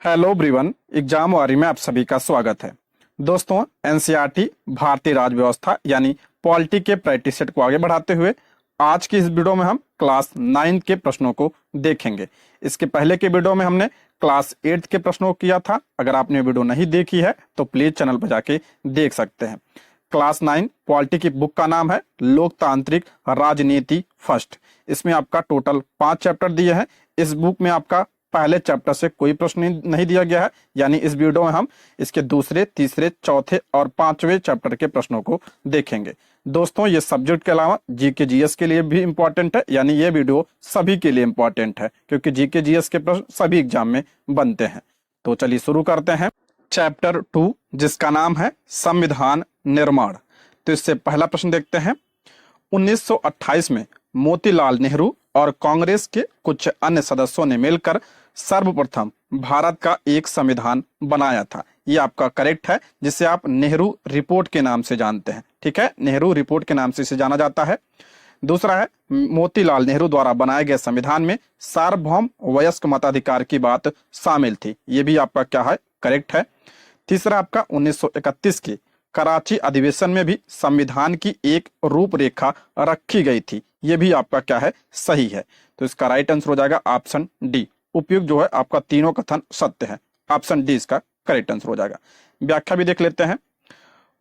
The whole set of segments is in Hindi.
हेलो एवरीवन, एग्जाम वारी में आप सभी का स्वागत है। दोस्तों, एनसीईआरटी भारतीय राज्य व्यवस्था यानी पॉलिटी के प्रैक्टिस सेट को आगे बढ़ाते हुए आज की इस वीडियो में हम क्लास 9 के प्रश्नों को देखेंगे। इसके पहले के वीडियो में हमने क्लास 8 के प्रश्नों को किया था। अगर आपने वीडियो नहीं देखी है तो प्लीज चैनल पर जाके देख सकते हैं। क्लास 9 पॉलिटी की बुक का नाम है लोकतांत्रिक राजनीति फर्स्ट। इसमें आपका टोटल 5 चैप्टर दिए हैं। इस बुक में आपका पहले चैप्टर से कोई प्रश्न नहीं दिया गया है, यानी इस वीडियो में हम इसके दूसरे, तीसरे, चौथे और 5वें चैप्टर के प्रश्नों को देखेंगे। दोस्तों, ये सब्जेक्ट के अलावा जीके जीएस के लिए भी इंपॉर्टेंट है, यानी ये वीडियो सभी के लिए इंपॉर्टेंट है क्योंकि जीके जीएस के प्रश्न सभी एग्जाम में बनते हैं। तो चलिए शुरू करते हैं। चैप्टर 2 जिसका नाम है संविधान निर्माण। तो इससे पहला प्रश्न देखते हैं। 1928 में मोतीलाल नेहरू और कांग्रेस के कुछ अन्य सदस्यों ने मिलकर सर्वप्रथम भारत का एक संविधान बनाया था। ये आपका करेक्ट है, जिसे आप नेहरू रिपोर्ट के नाम से जानते हैं। ठीक है, नेहरू रिपोर्ट के नाम से इसे जाना जाता है। दूसरा है, मोतीलाल नेहरू द्वारा बनाए गए संविधान में सार्वभौम वयस्क मताधिकार की बात शामिल थी। ये भी आपका क्या है, करेक्ट है। तीसरा आपका 1931 के कराची अधिवेशन में भी संविधान की एक रूपरेखा रखी गई थी। यह भी आपका क्या है, सही है। तो इसका राइट आंसर हो जाएगा ऑप्शन डी। उपयुक्त जो है आपका तीनों कथन सत्य है। ऑप्शन डी इसका करेक्ट आंसर हो जाएगा। व्याख्या भी देख लेते हैं।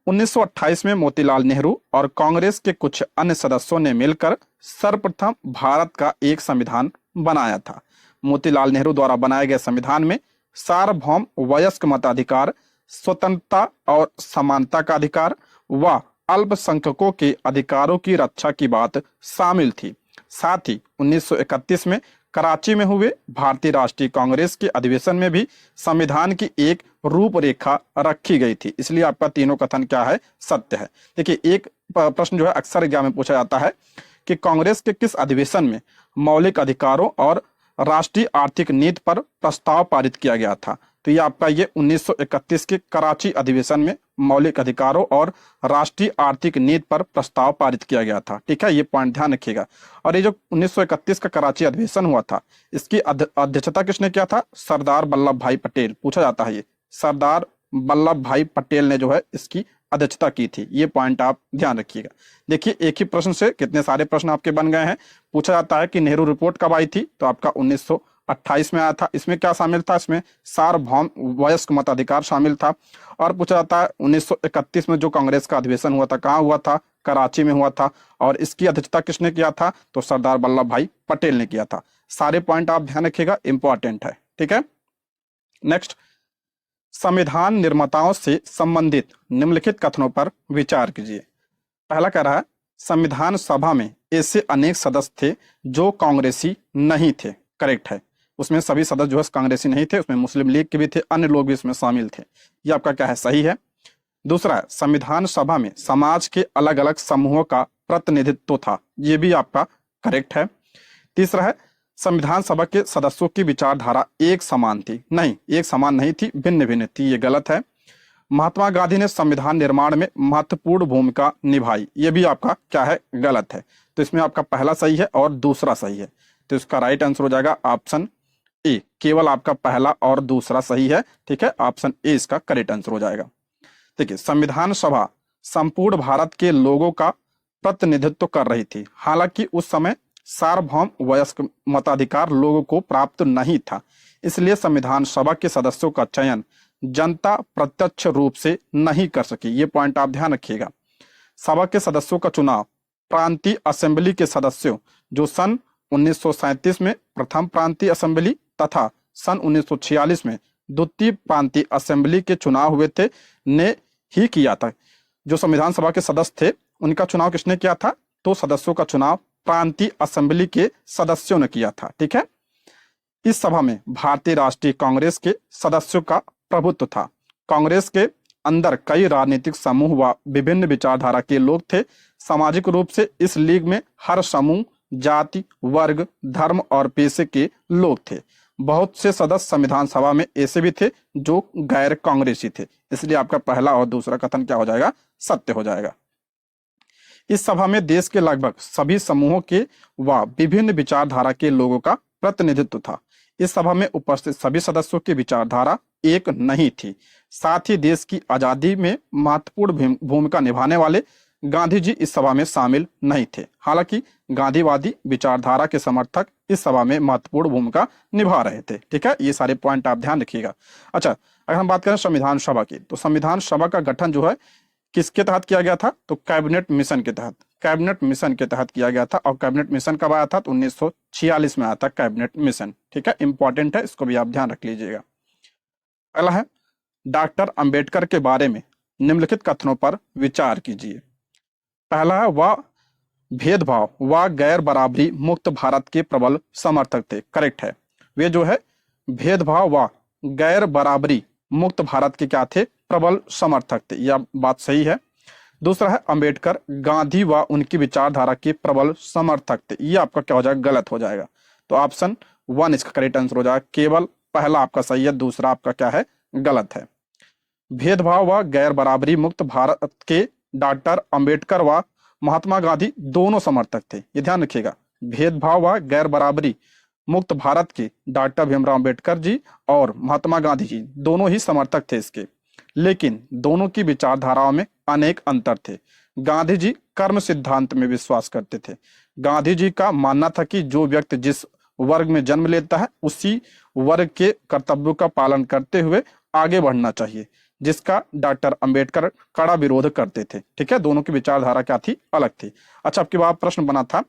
1928 में मोतीलाल नेहरू और कांग्रेस के कुछ अन्य सदस्यों ने मिलकर सर्वप्रथम भारत का एक संविधान बनाया था। मोतीलाल नेहरू द्वारा बनाए गए संविधान में सार्वभौम वयस्क मताधिकार, स्वतंत्रता और समानता का अधिकार व अल्पसंख्यकों के अधिकारों की रक्षा की बात शामिल थी। साथ ही 1931 में कराची में हुए भारतीय राष्ट्रीय कांग्रेस के अधिवेशन में भी संविधान की एक रूपरेखा रखी गई थी। इसलिए आपका तीनों कथन क्या है, सत्य है। देखिए, एक प्रश्न जो है अक्सर एग्जाम में पूछा जाता है कि कांग्रेस के किस अधिवेशन में मौलिक अधिकारों और राष्ट्रीय आर्थिक नीति पर प्रस्ताव पारित किया गया था। तो ये आपका ये 1931 के कराची अधिवेशन में मौलिक अधिकारों और राष्ट्रीय आर्थिक नीति पर प्रस्ताव पारित किया गया था। ठीक है, ये पॉइंट ध्यान रखिएगा। और ये जो 1931 का कराची अधिवेशन हुआ था, इसकी अध्यक्षता किसने किया था? सरदार वल्लभ भाई पटेल। पूछा जाता है, ये सरदार वल्लभ भाई पटेल ने जो है इसकी अध्यक्षता की थी। ये पॉइंट आप ध्यान रखिएगा। देखिए, एक ही प्रश्न से कितने सारे प्रश्न आपके बन गए हैं। पूछा जाता है कि नेहरू रिपोर्ट कब आई थी, तो आपका 1928 में आया था। इसमें क्या शामिल था? इसमें सार्वभौम वयस्क मताधिकार शामिल था। और पूछा जाता है 1931 में जो कांग्रेस का अधिवेशन हुआ था, कहाँ हुआ था? कराची में हुआ था। और इसकी अध्यक्षता किसने किया था? तो सरदार वल्लभ भाई पटेल ने किया था। सारे पॉइंट आप ध्यान रखिएगा, इंपॉर्टेंट है। ठीक है, नेक्स्ट, संविधान निर्माताओं से संबंधित निम्नलिखित कथनों पर विचार कीजिए। पहला कह रहा है, संविधान सभा में ऐसे अनेक सदस्य थे जो कांग्रेसी नहीं थे। करेक्ट है, उसमें सभी सदस्य जो है कांग्रेसी नहीं थे, उसमें मुस्लिम लीग के भी थे, अन्य लोग भी इसमें शामिल थे। ये आपका क्या है, सही है। दूसरा है, संविधान सभा में समाज के अलग अलग समूहों का प्रतिनिधित्व था। ये भी आपका करेक्ट है। तीसरा है, संविधान सभा के सदस्यों की विचारधारा एक समान थी। नहीं, एक समान नहीं थी, भिन्न भिन्न थी। ये गलत है। महात्मा गांधी ने संविधान निर्माण में महत्वपूर्ण भूमिका निभाई। ये भी आपका क्या है, गलत है। तो इसमें आपका पहला सही है और दूसरा सही है। तो इसका राइट आंसर हो जाएगा ऑप्शन ए। केवल आपका पहला और दूसरा सही है। ठीक है, ऑप्शन ए इसका करेक्ट आंसर हो जाएगा। देखिए, संविधान सभा संपूर्ण भारत के लोगों का प्रतिनिधित्व कर रही थी। हालांकि उस समय सार्वभौम वयस्क मताधिकार लोगों को प्राप्त नहीं था, इसलिए संविधान सभा के सदस्यों का चयन जनता प्रत्यक्ष रूप से नहीं कर सकी। ये पॉइंट आप ध्यान रखिएगा। सभा के सदस्यों का चुनाव प्रांतीय असेंबली के सदस्यों, जो सन 1937 में प्रथम प्रांतीय असेंबली तथा सन 1946 में द्वितीय प्रांतीय असेंबली के चुनाव हुए थे, ने ही किया था। जो संविधान सभा के सदस्य थे उनका चुनाव किसने किया था? तो सदस्यों का चुनाव प्रांतीय असेंबली के सदस्यों ने किया था। ठीक है, इस सभा में भारतीय राष्ट्रीय कांग्रेस के सदस्यों का प्रभुत्व था। कांग्रेस के अंदर कई राजनीतिक समूह व विभिन्न विचारधारा के लोग थे। सामाजिक रूप से इस लीग में हर समूह, जाति, वर्ग, धर्म और पेशे के लोग थे। बहुत से सदस्य संविधान सभा में ऐसे भी थे जो गैर कांग्रेसी थे। इसलिए आपका पहला और दूसरा कथन क्या हो जाएगा, सत्य हो जाएगा। इस सभा में देश के लगभग सभी समूहों के व विभिन्न विचारधारा के लोगों का प्रतिनिधित्व था। इस सभा में उपस्थित सभी सदस्यों की विचारधारा एक नहीं थी। साथ ही देश की आजादी में महत्वपूर्ण भूमिका निभाने वाले गांधी जी इस सभा में शामिल नहीं थे। हालांकि गांधीवादी विचारधारा के समर्थक इस सभा में महत्वपूर्ण भूमिका निभा रहे थे। ठीक है, ये सारे पॉइंट आप ध्यान रखिएगा। अच्छा, अगर हम बात करें संविधान सभा की, तो संविधान सभा का गठन जो है किसके तहत किया गया था? तो कैबिनेट मिशन के तहत, कैबिनेट मिशन के तहत किया गया था। और कैबिनेट मिशन कब आया था? तो 1946 में आया था कैबिनेट मिशन। ठीक है, इंपॉर्टेंट है, इसको भी आप ध्यान रख लीजिएगा। अगला है, डॉक्टर अंबेडकर के बारे में निम्नलिखित कथनों पर विचार कीजिए। पहला है, वह भेदभाव व गैर बराबरी मुक्त भारत के प्रबल समर्थक थे। करेक्ट है, वे जो है भेदभाव व गैर बराबरी मुक्त भारत के क्या थे? प्रबल समर्थक थे। यह बात सही है। दूसरा है, अंबेडकर गांधी व उनकी विचारधारा के प्रबल समर्थक थे। ये आपका क्या हो जाएगा? गलत हो जाएगा। तो ऑप्शन 1 इसका करेक्ट आंसर हो जाएगा। केवल पहला आपका सही है, दूसरा आपका क्या है? गलत है। भेदभाव व गैर बराबरी मुक्त भारत के डॉक्टर अंबेडकर व महात्मा गांधी दोनों समर्थक थे। ये ध्यान रखिएगा, भेदभाव व गैर बराबरी मुक्त भारत के डॉक्टर भीमराव अंबेडकर जी और महात्मा गांधी जी दोनों ही समर्थक थे इसके, लेकिन दोनों की विचारधाराओं में अनेक अंतर थे। गांधी जी कर्म सिद्धांत में विश्वास करते थे। गांधी जी का मानना था कि जो व्यक्ति जिस वर्ग में जन्म लेता है उसी वर्ग के कर्तव्यों का पालन करते हुए आगे बढ़ना चाहिए, जिसका डॉक्टर अंबेडकर कड़ा विरोध करते थे। ठीक है, दोनों की विचारधारा क्या थी? अलग थी। अच्छा, आपके बाद प्रश्न बना था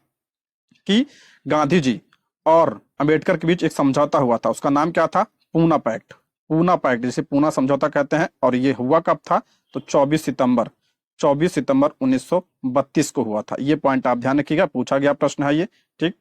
कि गांधी जी और अंबेडकर के बीच एक समझौता हुआ था, उसका नाम क्या था? पूना पैक्ट। पूना पैक्ट, जिसे पूना समझौता कहते हैं। और ये हुआ कब था? तो 24 सितंबर 1932 को हुआ था। ये पॉइंट आप ध्यान रखिएगा, पूछा गया प्रश्न है ये। ठीक,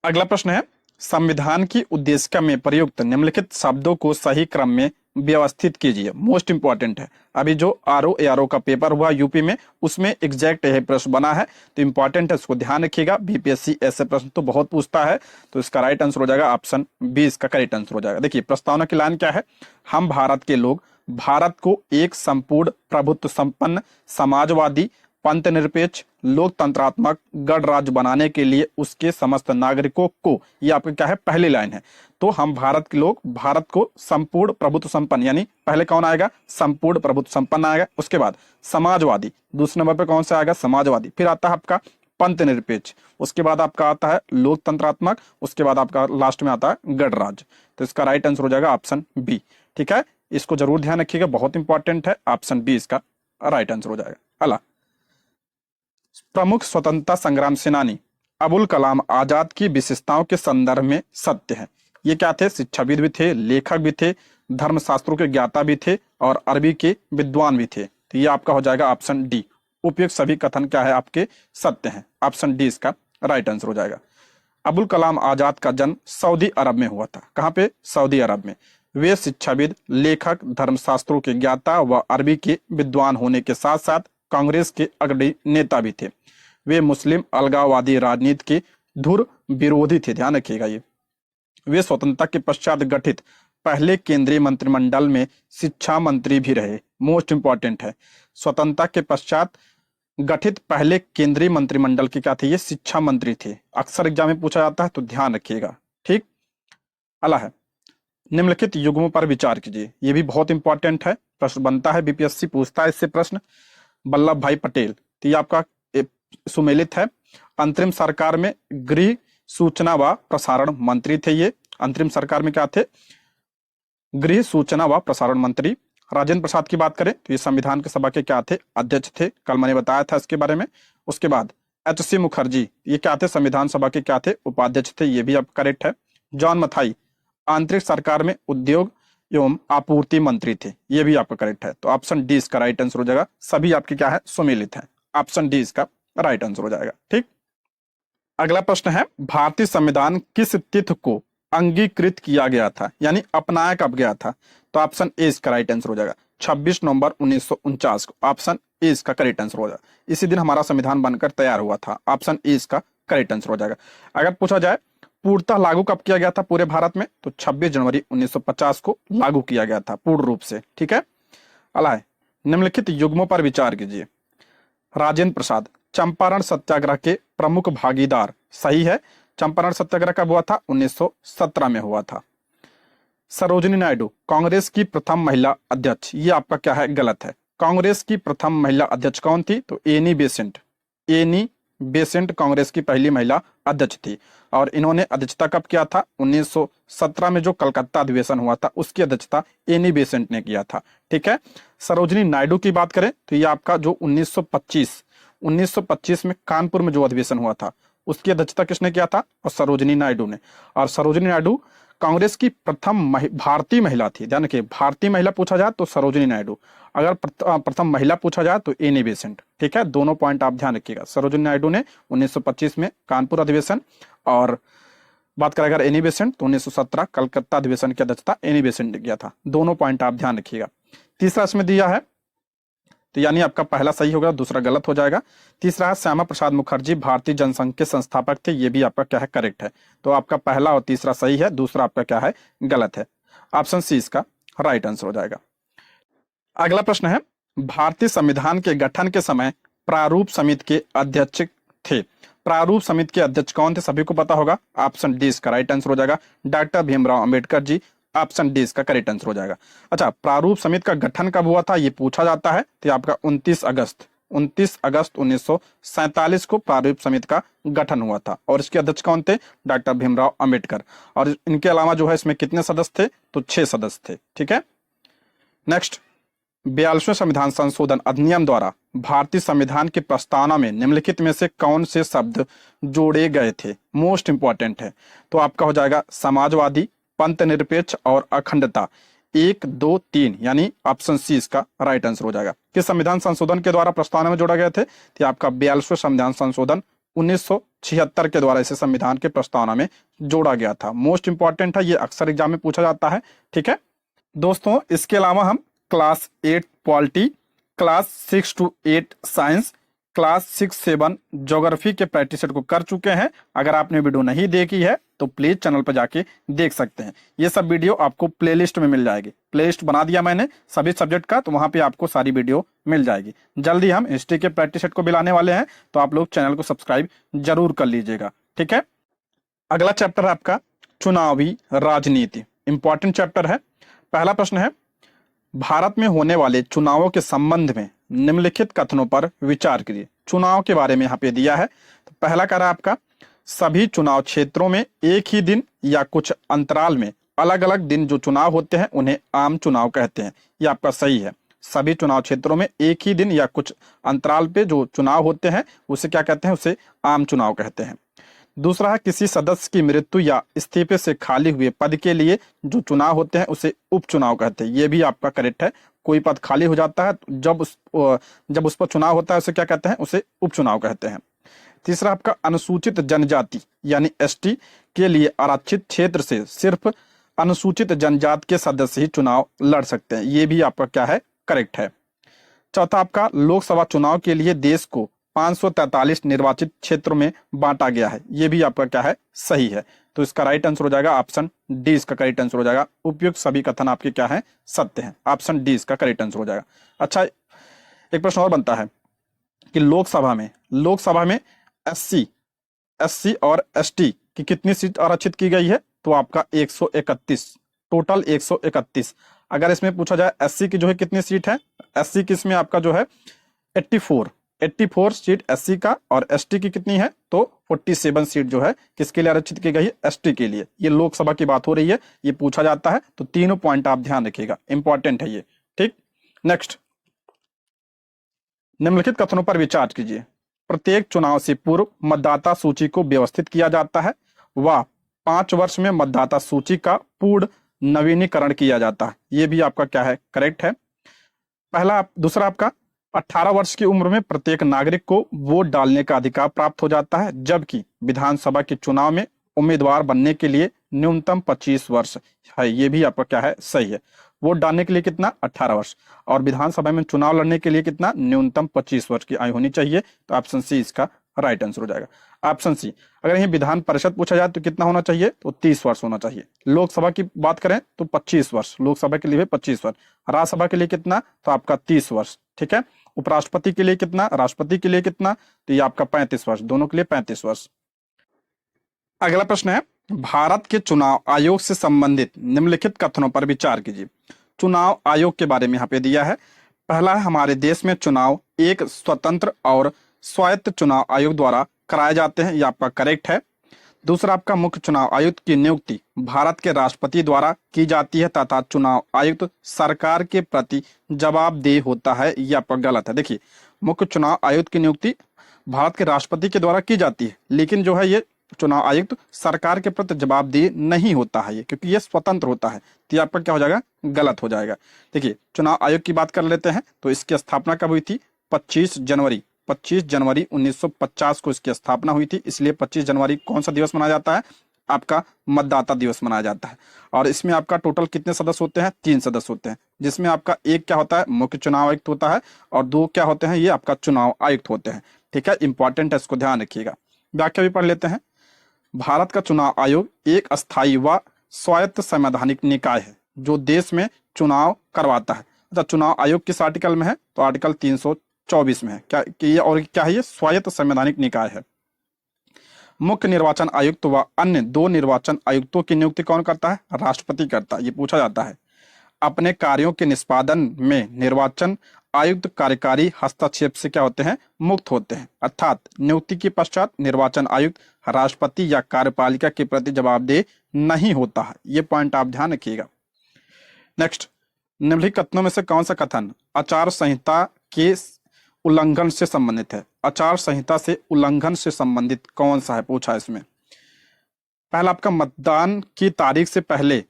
अगला प्रश्न है, संविधान की उद्देशिका में प्रयुक्त निम्नलिखित शब्दों को सही क्रम में व्यवस्थित कीजिए। मोस्ट इंपॉर्टेंट है। अभी जो आरओ का पेपर हुआ यूपी में, उसमें एग्जैक्ट यही प्रश्न बना है, तो इंपॉर्टेंट है, इसको ध्यान रखिएगा। बीपीएससी ऐसे प्रश्न तो बहुत पूछता है, तो इसका राइट आंसर हो जाएगा ऑप्शन बी, इसका करेक्ट आंसर हो जाएगा। देखिए, प्रस्तावना की लाइन क्या है? हम भारत के लोग भारत को एक संपूर्ण प्रभुत्व संपन्न समाजवादी पंथनिरपेक्ष लोकतंत्रात्मक गणराज्य बनाने के लिए उसके समस्त नागरिकों को, ये आपका क्या है? पहली लाइन है। तो हम भारत के लोग भारत को संपूर्ण प्रभुत्व संपन्न, यानी पहले कौन आएगा? संपूर्ण प्रभुत्व संपन्न आएगा। उसके बाद समाजवादी, दूसरे नंबर पे कौन सा आएगा? समाजवादी। फिर आता है आपका पंथनिरपेक्ष, उसके बाद आपका आता है लोकतंत्रात्मक, उसके बाद आपका लास्ट में आता है गणराज्य। तो इसका राइट आंसर हो जाएगा ऑप्शन बी। ठीक है, इसको जरूर ध्यान रखिएगा, बहुत इंपॉर्टेंट है। ऑप्शन बी इसका राइट आंसर हो जाएगा। अला, प्रमुख स्वतंत्रता संग्राम सेनानी अबुल कलाम आजाद की विशेषताओं के संदर्भ में सत्य है। ये क्या थे? शिक्षाविद भी थे, लेखक भी थे, धर्मशास्त्रों के ज्ञाता भी थे और अरबी के विद्वान भी थे। तो ये आपका हो जाएगा ऑप्शन डी। उपयुक्त सभी कथन क्या है? आपके सत्य हैं। ऑप्शन डी इसका राइट आंसर हो जाएगा। अबुल कलाम आजाद का जन्म सऊदी अरब में हुआ था। कहाँ पे? सऊदी अरब में। वे शिक्षाविद, लेखक, धर्मशास्त्रों के ज्ञाता व अरबी के विद्वान होने के साथ साथ कांग्रेस के अग्रणी नेता भी थे। वे मुस्लिम अलगाववादी राजनीति के धुर विरोधी थे। ध्यान रखिएगा ये। वे स्वतंत्रता के पश्चात गठित पहले केंद्रीय मंत्रिमंडल में शिक्षा मंत्री भी रहे। मोस्ट इंपॉर्टेंट है, स्वतंत्रता के पश्चात गठित पहले केंद्रीय मंत्रिमंडल के क्या थे? ये शिक्षा मंत्री थे। अक्सर एग्जाम में पूछा जाता है, तो ध्यान रखिएगा। ठीक, अला है, निम्नलिखित युग्मों पर विचार कीजिए। ये भी बहुत इंपॉर्टेंट है, प्रश्न बनता है, बीपीएससी पूछता है इससे प्रश्न। वल्लभ भाई पटेल, तो ये आपका सुमेलित है। अंतरिम सरकार में गृह सूचना व प्रसारण मंत्री थे। ये अंतरिम सरकार में क्या थे? गृह सूचना व प्रसारण मंत्री। राजेंद्र प्रसाद की बात करें तो ये संविधान के सभा के क्या थे? अध्यक्ष थे। कल मैंने बताया था इसके बारे में। उसके बाद एच.सी. मुखर्जी, ये क्या थे? संविधान सभा के क्या थे? उपाध्यक्ष थे। ये भी अब करेक्ट है। जॉन मथाई आंतरिक सरकार में उद्योग एवं आपूर्ति मंत्री थे। ये भी आपका करेक्ट है। तो ऑप्शन डी इसका राइट आंसर हो जाएगा। सभी आपके क्या है? सुमेलित है। ऑप्शन डी इसका राइट आंसर हो जाएगा। ठीक, अगला प्रश्न है, भारतीय संविधान किस तिथि को अंगीकृत किया गया था, यानी अपनाया कब गया था? तो ऑप्शन ए इसका राइट आंसर हो जाएगा 26 नवंबर 1949 को। ऑप्शन ए इसका करेक्ट आंसर हो जाएगा। इसी दिन हमारा संविधान बनकर तैयार हुआ था। ऑप्शन ए इसका करेक्ट आंसर हो जाएगा। अगर पूछा जाए पूर्णतः लागू कब किया गया था पूरे भारत में, तो 26 जनवरी 1950 को लागू किया गया था पूर्ण रूप से। ठीक है, अला है, निम्नलिखित युग्मों पर विचार कीजिए। राजेंद्र प्रसाद चंपारण सत्याग्रह के प्रमुख भागीदार, सही है। चंपारण सत्याग्रह कब हुआ था? 1917 में हुआ था। सरोजिनी नायडू कांग्रेस की प्रथम महिला अध्यक्ष, ये आपका क्या है? गलत है। कांग्रेस की प्रथम महिला अध्यक्ष कौन थी? तो Annie Besant. Annie Besant Congress की पहली महिला अध्यक्ष थी और इन्होंने अध्यक्षता कब किया था? 1917 में जो कलकत्ता अधिवेशन हुआ था उसकी अध्यक्षता एनी बेसेंट ने किया था। ठीक है। सरोजिनी नायडू की बात करें तो ये आपका जो 1925 में कानपुर में जो अधिवेशन हुआ था उसकी अध्यक्षता किसने किया था? और सरोजिनी नायडू ने। और सरोजिनी नायडू कांग्रेस की प्रथम भारतीय महिला थी। ध्यान रखिए, भारतीय महिला पूछा जाए तो सरोजिनी नायडू, अगर प्रथम महिला पूछा जाए तो एनी बेसेंट। ठीक है, दोनों पॉइंट आप ध्यान रखिएगा। सरोजिनी नायडू ने 1925 में कानपुर अधिवेशन, और बात करें अगर एनी बेसेंट तो 1917 कलकत्ता अधिवेशन की अध्यक्षता एनी बेसेंट ने किया था। दोनों पॉइंट आप ध्यान रखिएगा। तीसरा इसमें दिया है तो यानी आपका पहला सही होगा, दूसरा गलत हो जाएगा। तीसरा है श्यामा प्रसाद मुखर्जी भारतीय जनसंघ के संस्थापक थे, ये भी आपका क्या है? करेक्ट है। तो आपका पहला और तीसरा सही है, दूसरा आपका क्या है? गलत है। ऑप्शन सी इसका राइट आंसर हो जाएगा। अगला प्रश्न है, भारतीय संविधान के गठन के समय प्रारूप समिति के अध्यक्ष थे। प्रारूप समिति के अध्यक्ष कौन थे? सभी को पता होगा। ऑप्शन डी इसका राइट आंसर हो जाएगा, doctor Bhimrao Ambedkar ji. Option D इसका करेक्ट आंसर हो जाएगा। अच्छा, प्रारूप समिति का गठन कब हुआ था ये पूछा जाता है, तो आपका 29 अगस्त 1947 को प्रारूप समिति का गठन हुआ था और इसके अध्यक्ष कौन थे? डॉक्टर भीमराव अंबेडकर। और इनके अलावा जो है इसमें कितने सदस्य थे? तो 6 सदस्य थे। ठीक है। नेक्स्ट, 42वें संविधान संशोधन अधिनियम द्वारा भारतीय संविधान की प्रस्तावना में निम्नलिखित में से कौन से शब्द जोड़े गए थे? मोस्ट इंपॉर्टेंट है। तो आपका हो जाएगा समाजवादी, पंथ निरपेक्ष और अखंडता। 1, 2, 3 यानी ऑप्शन सी इसका राइट आंसर हो जाएगा। किस संविधान संशोधन के द्वारा प्रस्तावना में जोड़ा गया थे? तो आपका 42वें संविधान संशोधन 1976 के द्वारा इसे संविधान के प्रस्तावना में जोड़ा गया था। मोस्ट इंपॉर्टेंट है, ये अक्सर एग्जाम में पूछा जाता है। ठीक है दोस्तों, इसके अलावा हम class 8 polity, class 6 to 8 science, class 6, 7 geography के प्रैक्टिस सेट को कर चुके हैं। अगर आपने वीडियो नहीं देखी है तो प्लीज चैनल पर जाके देख सकते हैं। ये सब वीडियो आपको प्लेलिस्ट में मिल जाएगी। प्लेलिस्ट बना दिया मैंने सभी सब्जेक्ट का, तो वहां पे आपको सारी वीडियो मिल जाएगी। जल्दी हम हिस्ट्री के प्रैक्टिस सेट को भी लाने वाले हैं, तो आप लोग चैनल को सब्सक्राइब जरूर कर लीजिएगा। ठीक है। अगला चैप्टर है आपका चुनावी राजनीति। इंपॉर्टेंट चैप्टर है। पहला प्रश्न है, भारत में होने वाले चुनावों के संबंध में निम्नलिखित कथनों पर विचार कीजिए। चुनाव के बारे में यहाँ पे दिया है। तो पहला कह रहा है आपका, सभी चुनाव क्षेत्रों में एक ही दिन या कुछ अंतराल में अलग अलग दिन जो चुनाव होते हैं उन्हें आम चुनाव कहते हैं। ये आपका सही है। सभी चुनाव क्षेत्रों में एक ही दिन या कुछ अंतराल पे जो चुनाव होते हैं उसे क्या कहते हैं? उसे आम चुनाव कहते हैं। दूसरा है, किसी सदस्य की मृत्यु या इस्तीफे से खाली हुए पद के लिए जो चुनाव होते हैं उसे उपचुनाव कहते हैं। ये भी आपका करेक्ट है। कोई पद खाली हो जाता है तो जब उस पर चुनाव होता है उसे क्या कहते हैं? उसे उपचुनाव कहते हैं। तीसरा आपका, अनुसूचित जनजाति यानी एसटी के लिए आरक्षित क्षेत्र से सिर्फ अनुसूचित जनजाति के सदस्य ही चुनाव लड़ सकते हैं। ये भी आपका क्या है? करेक्ट है। चौथा आपका, लोकसभा चुनाव के लिए देश को 543 निर्वाचित क्षेत्रों में बांटा गया है। ये भी आपका क्या है? सही है। तो इसका राइट आंसर हो जाएगा ऑप्शन डी इसका करेक्ट आंसर हो जाएगा। उपयुक्त सभी कथन आपके क्या है? सत्य हैं। ऑप्शन डी इसका करेक्ट आंसर हो जाएगा। अच्छा, एक प्रश्न और बनता है कि लोकसभा में एससी और एसटी की कितनी सीट आरक्षित की गई है? तो आपका 131, टोटल 131। अगर इसमें पूछा जाए एससी की जो है कितनी सीट है? एससी की इसमें आपका जो है 84 सीट एससी का, और एसटी की कितनी है? तो 47 सीट जो है किसके लिए आरक्षित की गई है? एसटी के लिए। ये लोकसभा की बात हो रही है, ये पूछा जाता है, तो तीनों पॉइंट आप ध्यान रखिएगा, इंपॉर्टेंट है ये। ठीक। नेक्स्ट, निम्नलिखित कथनों पर विचार कीजिए। प्रत्येक चुनाव से पूर्व मतदाता सूची को व्यवस्थित किया जाता है व 5 वर्ष में मतदाता सूची का पूर्ण नवीनीकरण किया जाता है। ये भी आपका क्या है? करेक्ट है। दूसरा आपका, 18 वर्ष की उम्र में प्रत्येक नागरिक को वोट डालने का अधिकार प्राप्त हो जाता है, जबकि विधानसभा के चुनाव में उम्मीदवार बनने के लिए न्यूनतम 25 वर्ष है। ये भी आपका क्या है? सही है। वोट डालने के लिए कितना? 18 वर्ष, और विधानसभा में चुनाव लड़ने के लिए कितना? न्यूनतम 25 वर्ष की आयु होनी चाहिए। तो ऑप्शन सी इसका राइट आंसर हो जाएगा। Option C. अगर यही विधान परिषद पूछा जाए तो कितना होना चाहिए? तो 30 वर्ष होना चाहिए। लोकसभा की बात करें तो 25 वर्ष, लोकसभा के लिए 25 वर्ष। राज्यसभा के लिए कितना? तो आपका 30 वर्ष। ठीक है। उपराष्ट्रपति के लिए कितना? राष्ट्रपति के लिए कितना? तो ये आपका 35 वर्ष, दोनों के लिए 35 वर्ष। अगला प्रश्न है, भारत के चुनाव आयोग से संबंधित निम्नलिखित कथनों पर विचार कीजिए। चुनाव आयोग के बारे में यहाँ पे दिया है। पहला है, हमारे देश में चुनाव एक स्वतंत्र और स्वायत्त चुनाव आयोग द्वारा कराए जाते हैं, यह आपका करेक्ट है। दूसरा आपका, मुख्य चुनाव आयुक्त की नियुक्ति भारत के राष्ट्रपति द्वारा की जाती है तथा चुनाव आयुक्त सरकार के प्रति जवाबदेह होता है, यह आपका गलत है। देखिए, मुख्य चुनाव आयुक्त की नियुक्ति भारत के राष्ट्रपति के द्वारा की जाती है, लेकिन जो है ये चुनाव आयुक्त सरकार के प्रति जवाबदेह नहीं होता है, ये क्योंकि ये स्वतंत्र होता है। तो ये आपका क्या हो जाएगा, गलत हो जाएगा। देखिए, चुनाव आयोग की बात कर लेते हैं तो इसकी स्थापना कब हुई थी? 25 जनवरी 1950 को इसकी स्थापना हुई थी। इसलिए 25 जनवरी कौन सा दिवस मनाया जाता है? आपका मतदाता दिवस मनाया जाता है। और इसमें आपका टोटल कितने सदस्य होते हैं? 3 सदस्य होते हैं, जिसमें आपका एक क्या होता है, मुख्य चुनाव आयुक्त होता है, और 2 क्या होते हैं, ये आपका चुनाव आयुक्त होते हैं। ठीक है, इंपॉर्टेंट है, इसको ध्यान रखिएगा। व्याख्या भी पढ़ लेते हैं। भारत का चुनाव आयोग एक अस्थायी व स्वायत्त संवैधानिक निकाय है जो देश में चुनाव करवाता है। अच्छा, चुनाव आयोग किस आर्टिकल में है? तो आर्टिकल 324 में है। क्या कि ये, और क्या है ये? स्वायत्त संवैधानिक निकाय है। मुख्य निर्वाचन आयुक्त व अन्य 2 निर्वाचन आयुक्तों की नियुक्ति कौन करता है? राष्ट्रपति करता है। ये पूछा जाता है। अपने कार्यों के निष्पादन में निर्वाचन आयुक्त कार्यकारी हस्तक्षेप से क्या होते हैं? मुक्त होते हैं। अर्थात नियुक्ति के पश्चात निर्वाचन आयुक्त राष्ट्रपति या कार्यपालिका के प्रति जवाबदेह नहीं होता है। ये पॉइंट आप ध्यान रखिएगा। नेक्स्ट, निम्नलिखित कथनों में से कौन सा कथन आचार संहिता के उल्लंघन से संबंधित है? आचार संहिता से उल्लंघन से संबंधित कौन सा है, पूछा इसमें। पहला आपका, मतदान की तारीख से पहले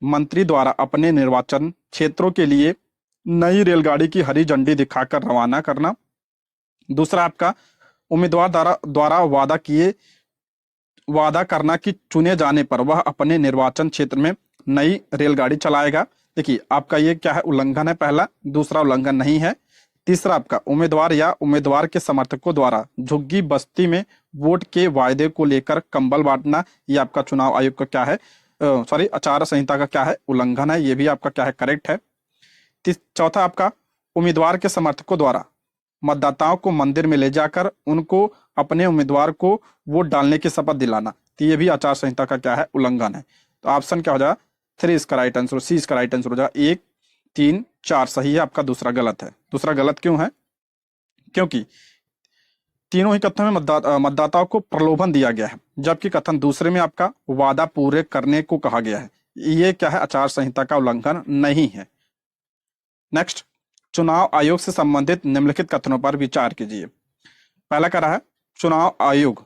मंत्री द्वारा अपने निर्वाचन क्षेत्रों के लिए नई रेलगाड़ी की हरी झंडी दिखाकर रवाना करना। दूसरा आपका, उम्मीदवार द्वारा वादा करना कि चुने जाने पर वह अपने निर्वाचन क्षेत्र में नई रेलगाड़ी चलाएगा। देखिए, आपका ये क्या है? उल्लंघन है पहला। दूसरा उल्लंघन नहीं है। तीसरा आपका, उम्मीदवार या उम्मीदवार के समर्थकों द्वारा झुग्गी बस्ती में वोट के वायदे को लेकर कंबल बांटना, ये आपका चुनाव आयोग का क्या है, सॉरी, आचार संहिता का क्या है? उल्लंघन है। ये भी आपका क्या है? करेक्ट है। चौथा आपका, उम्मीदवार के समर्थकों द्वारा मतदाताओं को मंदिर में ले जाकर उनको अपने उम्मीदवार को वोट डालने की शपथ दिलाना, तो ये भी आचार संहिता का क्या है? उल्लंघन है। तो ऑप्शन क्या हो जाएगा? 3 इसका राइट आंसर, सी इसका राइट आंसर हो जाएगा। 1, 3, 4 सही है आपका, दूसरा गलत है। दूसरा गलत क्यों है? क्योंकि तीनों ही कथनों में मतदाताओं को प्रलोभन दिया गया है, जबकि कथन दूसरे में आपका वादा पूरे करने को कहा गया है। ये क्या है? आचार संहिता का उल्लंघन नहीं है। नेक्स्ट, चुनाव आयोग से संबंधित निम्नलिखित कथनों पर विचार कीजिए। पहला कह रहा है, चुनाव आयोग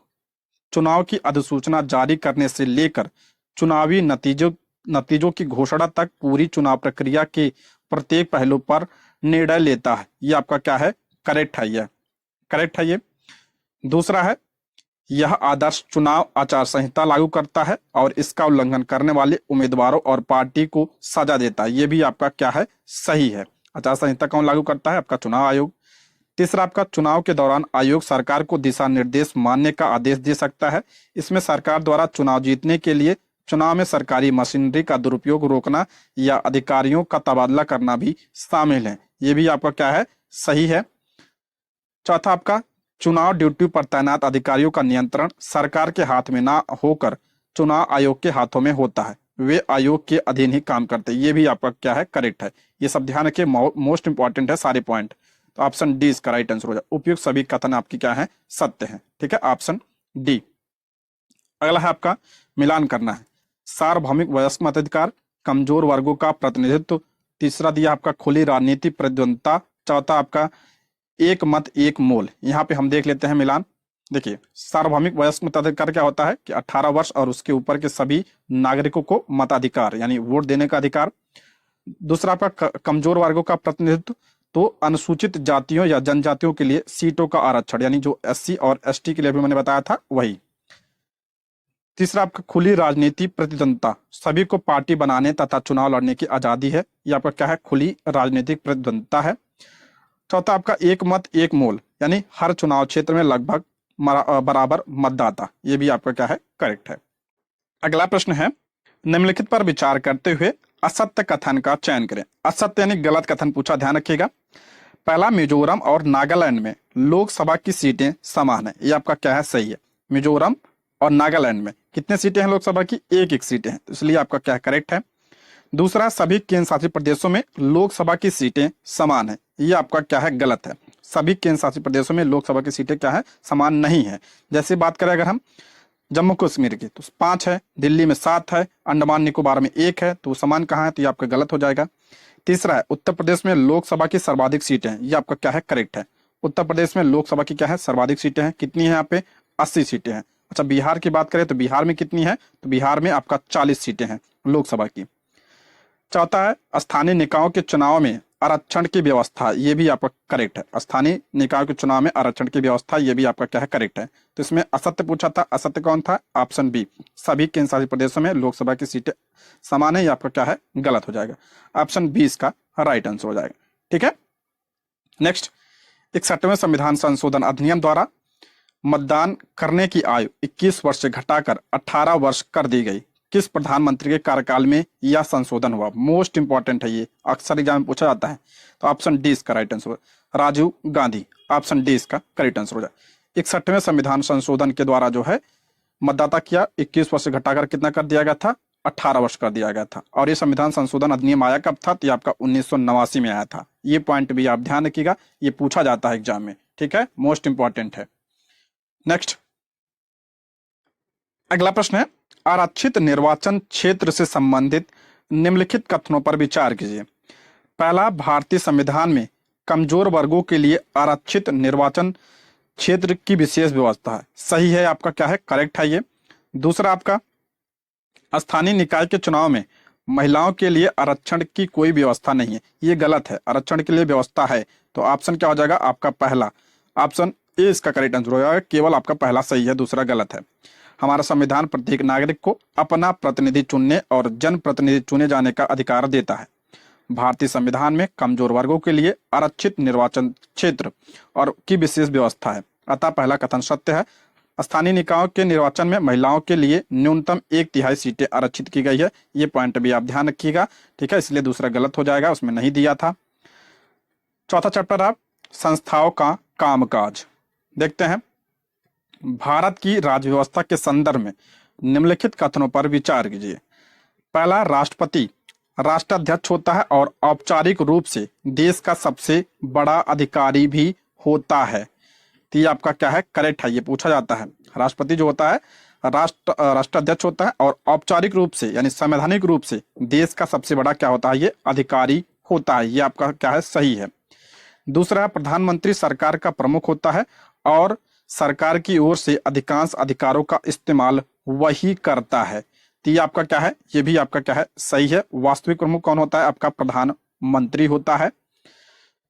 चुनाव की अधिसूचना जारी करने से लेकर चुनावी नतीजों की घोषणा तक पूरी चुनाव प्रक्रिया के प्रत्येक पहलू पर निर्णय लेता है। ये आपका क्या है? करेक्ट है। ये करेक्ट है। ये दूसरा है, यह आदर्श चुनाव आचार संहिता लागू करता है और इसका उल्लंघन करने वाले उम्मीदवारों और पार्टी को सजा देता है। यह भी आपका क्या है? सही है। आचार संहिता कौन लागू करता है? आपका चुनाव आयोग। तीसरा आपका, चुनाव के दौरान आयोग सरकार को दिशा निर्देश मानने का आदेश दे सकता है। इसमें सरकार द्वारा चुनाव जीतने के लिए चुनाव में सरकारी मशीनरी का दुरुपयोग रोकना या अधिकारियों का तबादला करना भी शामिल है। ये भी आपका क्या है? सही है। चौथा आपका, चुनाव ड्यूटी पर तैनात अधिकारियों का नियंत्रण सरकार के हाथ में ना होकर चुनाव आयोग के हाथों में होता है। वे आयोग के अधीन ही काम करते हैं। ये भी आपका क्या है? करेक्ट है। ये सब ध्यान रखिए, मोस्ट इंपॉर्टेंट है सारे पॉइंट। तो ऑप्शन डी इसका राइट आंसर हो जाए। उपयुक्त सभी कथन आपकी क्या है? सत्य है। ठीक है, ऑप्शन डी। अगला है आपका, मिलान करना है। सार्वभौमिक वयस्क मताधिकार, कमजोर वर्गों का प्रतिनिधित्व। तीसरा दिया आपका, खुली राजनीति प्रतिद्वंदता। चौथा आपका, एक मत एक मोल। यहाँ पे हम देख लेते हैं मिलान। देखिए, सार्वभौमिक वयस्क मताधिकार क्या होता है कि 18 वर्ष और उसके ऊपर के सभी नागरिकों को मताधिकार यानी वोट देने का अधिकार। दूसरा आपका, कमजोर वर्गों का प्रतिनिधित्व, तो अनुसूचित जातियों या जनजातियों के लिए सीटों का आरक्षण, यानी जो SC और ST के लिए भी मैंने बताया था वही। तीसरा आपका, खुली राजनीति प्रतिद्वंदता, सभी को पार्टी बनाने तथा चुनाव लड़ने की आजादी है। यह आपका क्या है? खुली राजनीतिक प्रतिद्वंदता है। चौथा आपका, एक मत एक मोल, यानी हर चुनाव क्षेत्र में लगभग बराबर मतदाता। ये भी आपका क्या है? करेक्ट है। अगला प्रश्न है, निम्नलिखित पर विचार करते हुए असत्य कथन का चयन करें। असत्य यानी गलत कथन पूछा, ध्यान रखिएगा। पहला, मिजोरम और नागालैंड में लोकसभा की सीटें समान है। ये आपका क्या है? सही है। मिजोरम और नागालैंड में कितने सीटें हैं लोकसभा की? एक एक सीटें हैं, तो इसलिए आपका क्या करेक्ट है। दूसरा, सभी केंद्र शासित प्रदेशों में लोकसभा की सीटें समान है, ये आपका क्या है? गलत है। सभी केंद्र शासित प्रदेशों में लोकसभा की सीटें क्या है? समान नहीं है। जैसे बात करें अगर हम जम्मू कश्मीर की, तो 5 है, दिल्ली में 7 है, अंडमान निकोबार में 1 है, तो समान कहाँ है? तो ये आपका गलत हो जाएगा। तीसरा है, उत्तर प्रदेश में लोकसभा की सर्वाधिक सीटें हैं, ये आपका क्या है? करेक्ट है। उत्तर प्रदेश में लोकसभा की क्या है? सर्वाधिक सीटें हैं। कितनी है यहाँ पे? 80 सीटें हैं। अच्छा, बिहार की बात करें तो बिहार में कितनी है? तो बिहार में आपका 40 सीटें हैं लोकसभा की। चौथा है, स्थानीय निकायों के चुनाव में आरक्षण की व्यवस्था, ये भी आपका करेक्ट है। स्थानीय निकायों के चुनाव में आरक्षण की व्यवस्था, ये भी आपका क्या है? करेक्ट है। तो इसमें असत्य पूछा था, असत्य कौन था? ऑप्शन बी, सभी केंद्र शासित प्रदेशों में लोकसभा की सीटें समान है, ये आपका क्या है? गलत हो जाएगा। ऑप्शन बी इसका राइट आंसर हो जाएगा। ठीक है। नेक्स्ट, 61वें संविधान संशोधन अधिनियम द्वारा मतदान करने की आयु 21 वर्ष से घटाकर 18 वर्ष कर दी गई। किस प्रधानमंत्री के कार्यकाल में यह संशोधन हुआ? मोस्ट इंपॉर्टेंट है ये, अक्सर एग्जाम में पूछा जाता है। तो ऑप्शन डी इसका right answer, Rajiv Gandhi. Option D इसका करेक्ट आंसर हो जाए। 61वें संविधान संशोधन के द्वारा जो है मतदाता किया 21 वर्ष से घटाकर कितना कर दिया गया था? 18 वर्ष कर दिया गया था। और ये संविधान संशोधन अधिनियम आया कब था? तो ये आपका 1989 में आया था। ये पॉइंट भी आप ध्यान रखिएगा, ये पूछा जाता है एग्जाम में। ठीक है, मोस्ट इंपॉर्टेंट है। नेक्स्ट, अगला प्रश्न है, आरक्षित निर्वाचन क्षेत्र से संबंधित निम्नलिखित कथनों पर विचार कीजिए। पहला, भारतीय संविधान में कमजोर वर्गों के लिए आरक्षित निर्वाचन क्षेत्र की विशेष व्यवस्था है, सही है, आपका क्या है? करेक्ट है ये। दूसरा, आपका स्थानीय निकाय के चुनाव में महिलाओं के लिए आरक्षण की कोई व्यवस्था नहीं है, ये गलत है। आरक्षण के लिए व्यवस्था है, तो ऑप्शन क्या हो जाएगा? आपका पहला, ऑप्शन ए इसका करेक्ट आंसर हो जाएगा। केवल आपका पहला सही है, दूसरा गलत है। हमारा संविधान प्रत्येक नागरिक को अपना प्रतिनिधि चुनने और जनप्रतिनिधि चुने जाने का अधिकार देता है। भारतीय संविधान में कमजोर वर्गों के लिए आरक्षित निर्वाचन क्षेत्र और की विशेष व्यवस्था है, अतः पहला कथन सत्य है। स्थानीय निकायों के निर्वाचन में महिलाओं के लिए न्यूनतम 1/3 सीटें आरक्षित की गई है, ये पॉइंट भी आप ध्यान रखिएगा। ठीक है, इसलिए दूसरा गलत हो जाएगा, उसमें नहीं दिया था। चौथा चैप्टर आप संस्थाओं का कामकाज देखते हैं। भारत की राज्य व्यवस्था के संदर्भ में निम्नलिखित कथनों पर विचार कीजिए। पहला, राष्ट्रपति राष्ट्राध्यक्ष होता है और औपचारिक रूप से देश का सबसे बड़ा अधिकारी भी होता है, तो ये आपका क्या है? करेक्ट है, ये पूछा जाता है। राष्ट्रपति जो होता है राष्ट्राध्यक्ष होता है और औपचारिक रूप से यानी संवैधानिक रूप से देश का सबसे बड़ा क्या होता है? ये अधिकारी होता है, ये आपका क्या है? सही है। दूसरा, प्रधानमंत्री सरकार का प्रमुख होता है और सरकार की ओर से अधिकांश अधिकारों का इस्तेमाल वही करता है, तो ये आपका क्या है? ये भी आपका क्या है? सही है। वास्तविक प्रमुख कौन होता है? आपका प्रधानमंत्री होता है।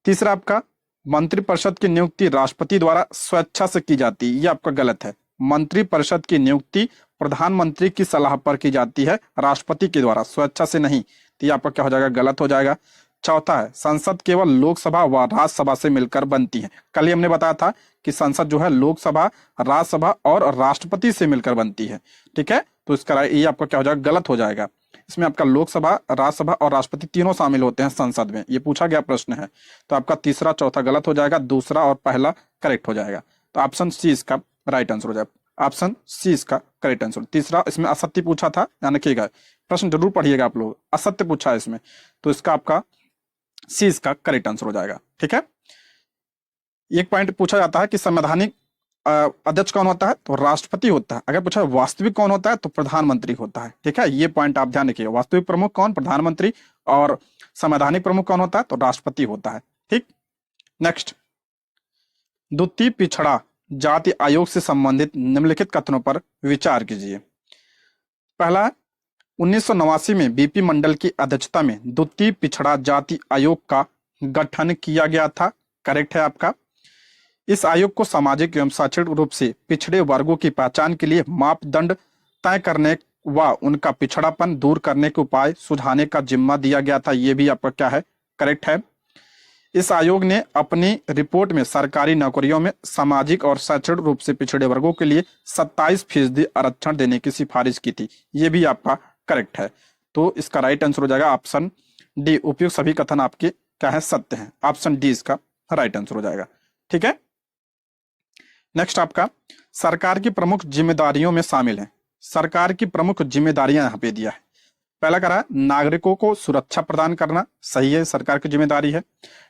तीसरा, आपका मंत्रिपरिषद की नियुक्ति राष्ट्रपति द्वारा स्वेच्छा से की जाती है, ये आपका गलत है। मंत्रिपरिषद की नियुक्ति प्रधानमंत्री की सलाह पर की जाती है, राष्ट्रपति के द्वारा, स्वेच्छा से नहीं, तो ये आपका क्या हो जाएगा? गलत हो जाएगा। चौथा है, संसद केवल लोकसभा व राज्यसभा से मिलकर बनती है। कल ही हमने बताया था कि संसद जो है लोकसभा, राज्यसभा और राष्ट्रपति से मिलकर बनती है। ठीक है, तो इसका ये आपका क्या हो जाएगा? गलत हो जाएगा। इसमें आपका लोकसभा, राज्यसभा और राष्ट्रपति तीनों शामिल होते हैं संसद में, ये पूछा गया प्रश्न है। तो आपका तीसरा चौथा गलत हो जाएगा, दूसरा और पहला करेक्ट हो जाएगा। तो ऑप्शन सी इसका राइट आंसर हो जाएगा। ऑप्शन सी इसका करेक्ट आंसर। तीसरा, इसमें असत्य पूछा था, ध्यान रखिएगा, प्रश्न जरूर पढ़िएगा आप लोग, असत्य पूछा है इसमें, तो इसका आपका सी इसका करेक्ट आंसर हो जाएगा। ठीक है, एक पॉइंट पूछा जाता है कि संवैधानिक अध्यक्ष कौन होता है? तो राष्ट्रपति होता है। अगर पूछा वास्तविक कौन होता है? तो प्रधानमंत्री होता है। ठीक है, ये पॉइंट आप ध्यान रखिए। वास्तविक प्रमुख कौन? प्रधानमंत्री। और संवैधानिक प्रमुख कौन होता है? तो राष्ट्रपति होता है। ठीक, नेक्स्ट, द्वितीय पिछड़ा जाति आयोग से संबंधित निम्नलिखित कथनों पर विचार कीजिए। पहला, 1989 में बीपी मंडल की अध्यक्षता में द्वितीय पिछड़ा जाति आयोग का गठन किया गया था, करेक्ट है आपका। इस आयोग को सामाजिक एवं शैक्षणिक रूप से पिछड़े वर्गों की पहचान के लिए मापदंड तय करने व उनका पिछड़ापन दूर करने के उपाय सुझाने का जिम्मा दिया गया था, ये भी आपका क्या है? करेक्ट है। इस आयोग ने अपनी रिपोर्ट में सरकारी नौकरियों में सामाजिक और शैक्षणिक रूप से पिछड़े वर्गों के लिए 27% आरक्षण देने की सिफारिश की थी, ये भी आपका करेक्ट है। तो इसका राइट आंसर हो जाएगा ऑप्शन डी, उपयुक्त सभी कथन आपके क्या है? सत्य हैं। ऑप्शन डी इसका राइट आंसर हो जाएगा। ठीक है, नेक्स्ट, आपका सरकार की प्रमुख जिम्मेदारियों में शामिल है, सरकार की प्रमुख जिम्मेदारियां यहाँ पे दिया है। पहला कह रहा है नागरिकों को सुरक्षा प्रदान करना, सही है, सरकार की जिम्मेदारी है।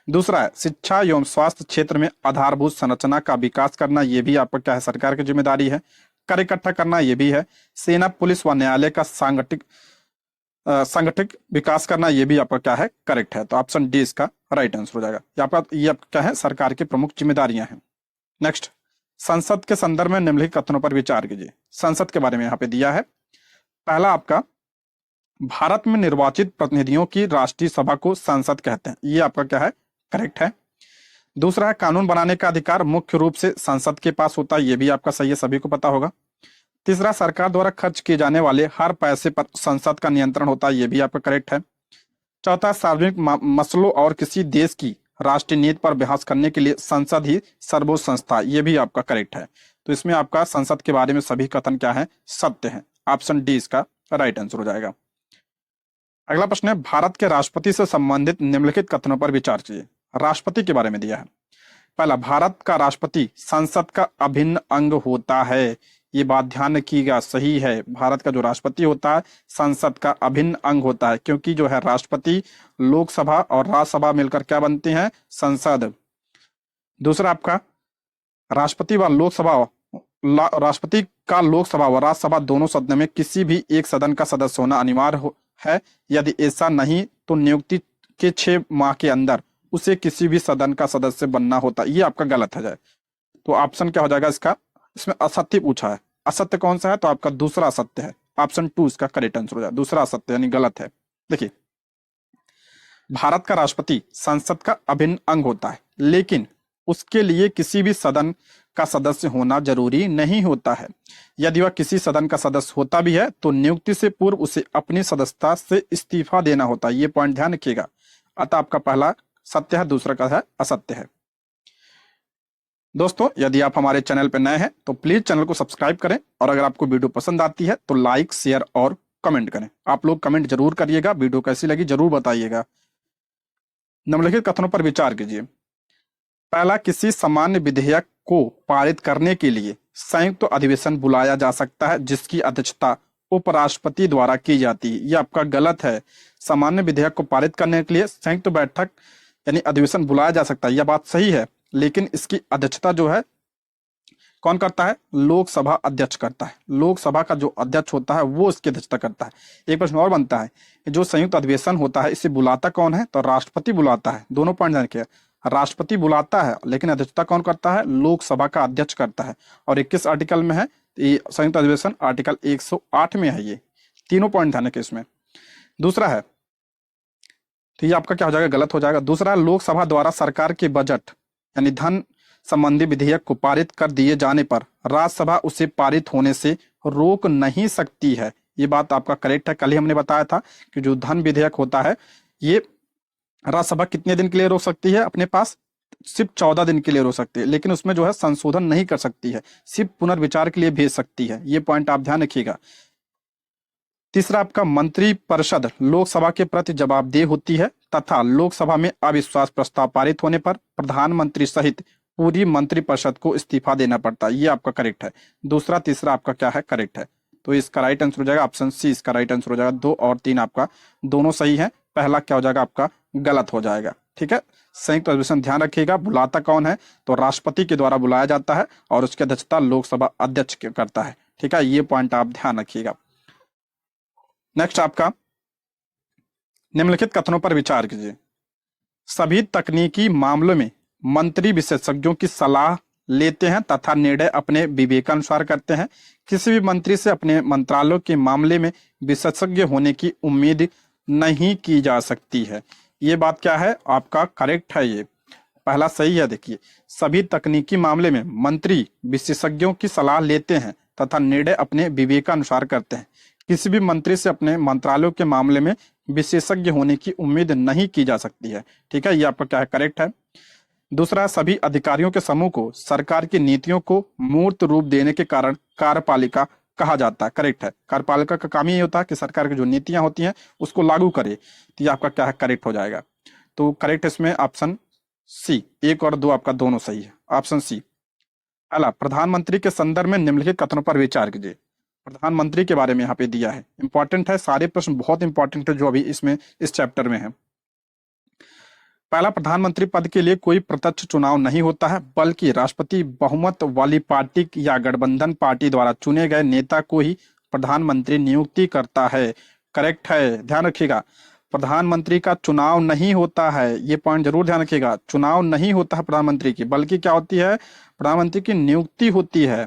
दूसरा है शिक्षा एवं स्वास्थ्य क्षेत्र में आधारभूत संरचना का विकास करना, ये भी आपका क्या है, सरकार की जिम्मेदारी है। कर इकट्ठा करना, ये भी है। सेना, पुलिस व न्यायालय का संगठित विकास करना, ये भी आपका क्या है, करेक्ट है। तो ऑप्शन डी इसका राइट आंसर हो जाएगा। ये आपका क्या है, सरकार की प्रमुख जिम्मेदारियां हैं। नेक्स्ट, संसद के संदर्भ में निम्नलिखित कथनों पर विचार कीजिए। संसद के बारे में यहाँ पे दिया है। पहला आपका, भारत में निर्वाचित प्रतिनिधियों की राष्ट्रीय सभा को संसद कहते हैं, ये आपका क्या है, करेक्ट है। दूसरा है कानून बनाने का अधिकार मुख्य रूप से संसद के पास होता है, ये भी आपका सही है, सभी को पता होगा। तीसरा, सरकार द्वारा खर्च किए जाने वाले हर पैसे पर संसद का नियंत्रण होता है, ये भी आपका करेक्ट है। चौथा, सार्वजनिक मसलों और किसी देश की राष्ट्रीय नीति पर बहस करने के लिए संसद ही सर्वोच्च संस्था, ये भी आपका करेक्ट है। तो इसमें आपका संसद के बारे में सभी कथन क्या है, सत्य है। ऑप्शन डी इसका राइट आंसर हो जाएगा। अगला प्रश्न है, भारत के राष्ट्रपति से संबंधित निम्नलिखित कथनों पर विचार कीजिए। राष्ट्रपति के बारे में दिया है। पहला, भारत का राष्ट्रपति संसद का अभिन्न अंग होता है, ये बात ध्यान रखिएगा, सही है। भारत का जो राष्ट्रपति होता है संसद का अभिन्न अंग होता है, क्योंकि जो है राष्ट्रपति, लोकसभा और राज्यसभा मिलकर क्या बनते हैं, संसद। दूसरा आपका, राष्ट्रपति व लोकसभा, राष्ट्रपति का लोकसभा व राज्यसभा दोनों सदनों में किसी भी एक सदन का सदस्य होना अनिवार्य है। यदि ऐसा नहीं तो नियुक्ति के 6 माह के अंदर उसे किसी भी सदन का सदस्य बनना होता, ये आपका गलत है जाए। तो ऑप्शन क्या हो जाएगा इसका, इसमें असत्य पूछा है। असत्य कौन सा है, तो आपका दूसरा असत्य है। ऑप्शन 2 इसका करेक्ट आंसर हो जाएगा। दूसरा असत्य यानी गलत है। देखिए, भारत का राष्ट्रपति संसद का अभिन्न अंग होता है, लेकिन उसके लिए किसी भी सदन का सदस्य होना जरूरी नहीं होता है। यदि वह किसी सदन का सदस्य होता भी है तो नियुक्ति से पूर्व उसे अपनी सदस्यता से इस्तीफा देना होता है, ये पॉइंट ध्यान रखिएगा। अतः आपका पहला सत्य है, दूसरा का है असत्य है। दोस्तों, यदि आप हमारे चैनल पर नए हैं तो प्लीज चैनल को सब्सक्राइब करें, और अगर आपको वीडियो पसंद आती है तो लाइक, शेयर और कमेंट करें। आप लोग कमेंट जरूर करिएगा, वीडियो कैसी लगी जरूर बताइएगा। निम्नलिखित कथनों पर विचार कीजिए। पहला, किसी सामान्य विधेयक को पारित करने के लिए संयुक्त अधिवेशन बुलाया जा सकता है, जिसकी अध्यक्षता उपराष्ट्रपति द्वारा की जाती है, ये आपका गलत है। सामान्य विधेयक को पारित करने के लिए संयुक्त बैठक यानी अधिवेशन बुलाया जा सकता है, यह बात सही है, लेकिन इसकी अध्यक्षता जो है कौन करता है, लोकसभा अध्यक्ष करता है। लोकसभा का जो अध्यक्ष होता है वो इसकी अध्यक्षता करता है। एक प्रश्न और बनता है, जो संयुक्त अधिवेशन होता है इसे बुलाता कौन है, तो राष्ट्रपति बुलाता है। दोनों पॉइंट ध्यान रखिए, राष्ट्रपति बुलाता है लेकिन अध्यक्षता कौन करता है, लोकसभा का अध्यक्ष करता है। और 21 आर्टिकल में है ये संयुक्त अधिवेशन, आर्टिकल 108 में है। ये तीनों पॉइंट ध्यान रखिए इसमें। दूसरा है, तो ये आपका क्या हो जाएगा, गलत हो जाएगा। दूसरा, लोकसभा द्वारा सरकार के बजट यानी धन संबंधी विधेयक को पारित कर दिए जाने पर राज्यसभा उसे पारित होने से रोक नहीं सकती है, ये बात आपका करेक्ट है। कल ही हमने बताया था कि जो धन विधेयक होता है ये राज्यसभा कितने दिन के लिए रोक सकती है, अपने पास सिर्फ 14 दिन के लिए रोक सकती है, लेकिन उसमें जो है संशोधन नहीं कर सकती है, सिर्फ पुनर्विचार के लिए भेज सकती है। ये पॉइंट आप ध्यान रखिएगा। तीसरा आपका, मंत्रिपरिषद लोकसभा के प्रति जवाबदेह होती है तथा लोकसभा में अविश्वास प्रस्ताव पारित होने पर प्रधानमंत्री सहित पूरी मंत्रिपरिषद को इस्तीफा देना पड़ता है, ये आपका करेक्ट है। दूसरा तीसरा आपका क्या है, करेक्ट है। तो इसका राइट आंसर हो जाएगा ऑप्शन सी, इसका राइट आंसर हो जाएगा। 2 और 3 आपका दोनों सही है, पहला क्या हो जाएगा आपका गलत हो जाएगा। ठीक है, संयुक्त अधिवेशन ध्यान रखिएगा, बुलाता कौन है, तो राष्ट्रपति के द्वारा बुलाया जाता है और उसकी अध्यक्षता लोकसभा अध्यक्ष करता है। ठीक है, ये पॉइंट आप ध्यान रखिएगा। नेक्स्ट आपका, निम्नलिखित कथनों पर विचार कीजिए। सभी तकनीकी मामलों में मंत्री विशेषज्ञों की सलाह लेते हैं तथा निर्णय अपने विवेकानुसार करते हैं। किसी भी मंत्री से अपने मंत्रालयों के मामले में विशेषज्ञ होने की उम्मीद नहीं की जा सकती है, ये बात क्या है, आपका करेक्ट है। ये पहला सही है। देखिए, सभी तकनीकी मामले में मंत्री विशेषज्ञों की सलाह लेते हैं तथा निर्णय अपने विवेकानुसार करते हैं। किसी भी मंत्री से अपने मंत्रालयों के मामले में विशेषज्ञ होने की उम्मीद नहीं की जा सकती है। ठीक है, ये आपका क्या है, करेक्ट है। दूसरा, सभी अधिकारियों के समूह को सरकार की नीतियों को मूर्त रूप देने के कारण कार्यपालिका कहा जाता है, करेक्ट है। कार्यपालिका का काम ही होता है कि सरकार की जो नीतियां होती हैं उसको लागू करे, तो ये आपका क्या है, करेक्ट हो जाएगा। तो करेक्ट इसमें ऑप्शन सी, 1 और 2 आपका दोनों सही है, ऑप्शन सी। पहला, प्रधानमंत्री के संदर्भ में निम्नलिखित कथनों पर विचार कीजिए। प्रधानमंत्री के बारे में यहाँ पे दिया है। इंपॉर्टेंट है, सारे प्रश्न बहुत इंपॉर्टेंट है जो अभी इसमें इस चैप्टर में है। पहला, प्रधानमंत्री पद के लिए कोई प्रत्यक्ष चुनाव नहीं होता है, बल्कि राष्ट्रपति बहुमत वाली पार्टी या गठबंधन पार्टी द्वारा चुने गए नेता को ही प्रधानमंत्री नियुक्ति करता है। करेक्ट है, ध्यान रखिएगा। प्रधानमंत्री का चुनाव नहीं होता है, ये पॉइंट जरूर ध्यान रखिएगा। चुनाव नहीं होता है प्रधानमंत्री की, बल्कि क्या होती है, प्रधानमंत्री की नियुक्ति होती है।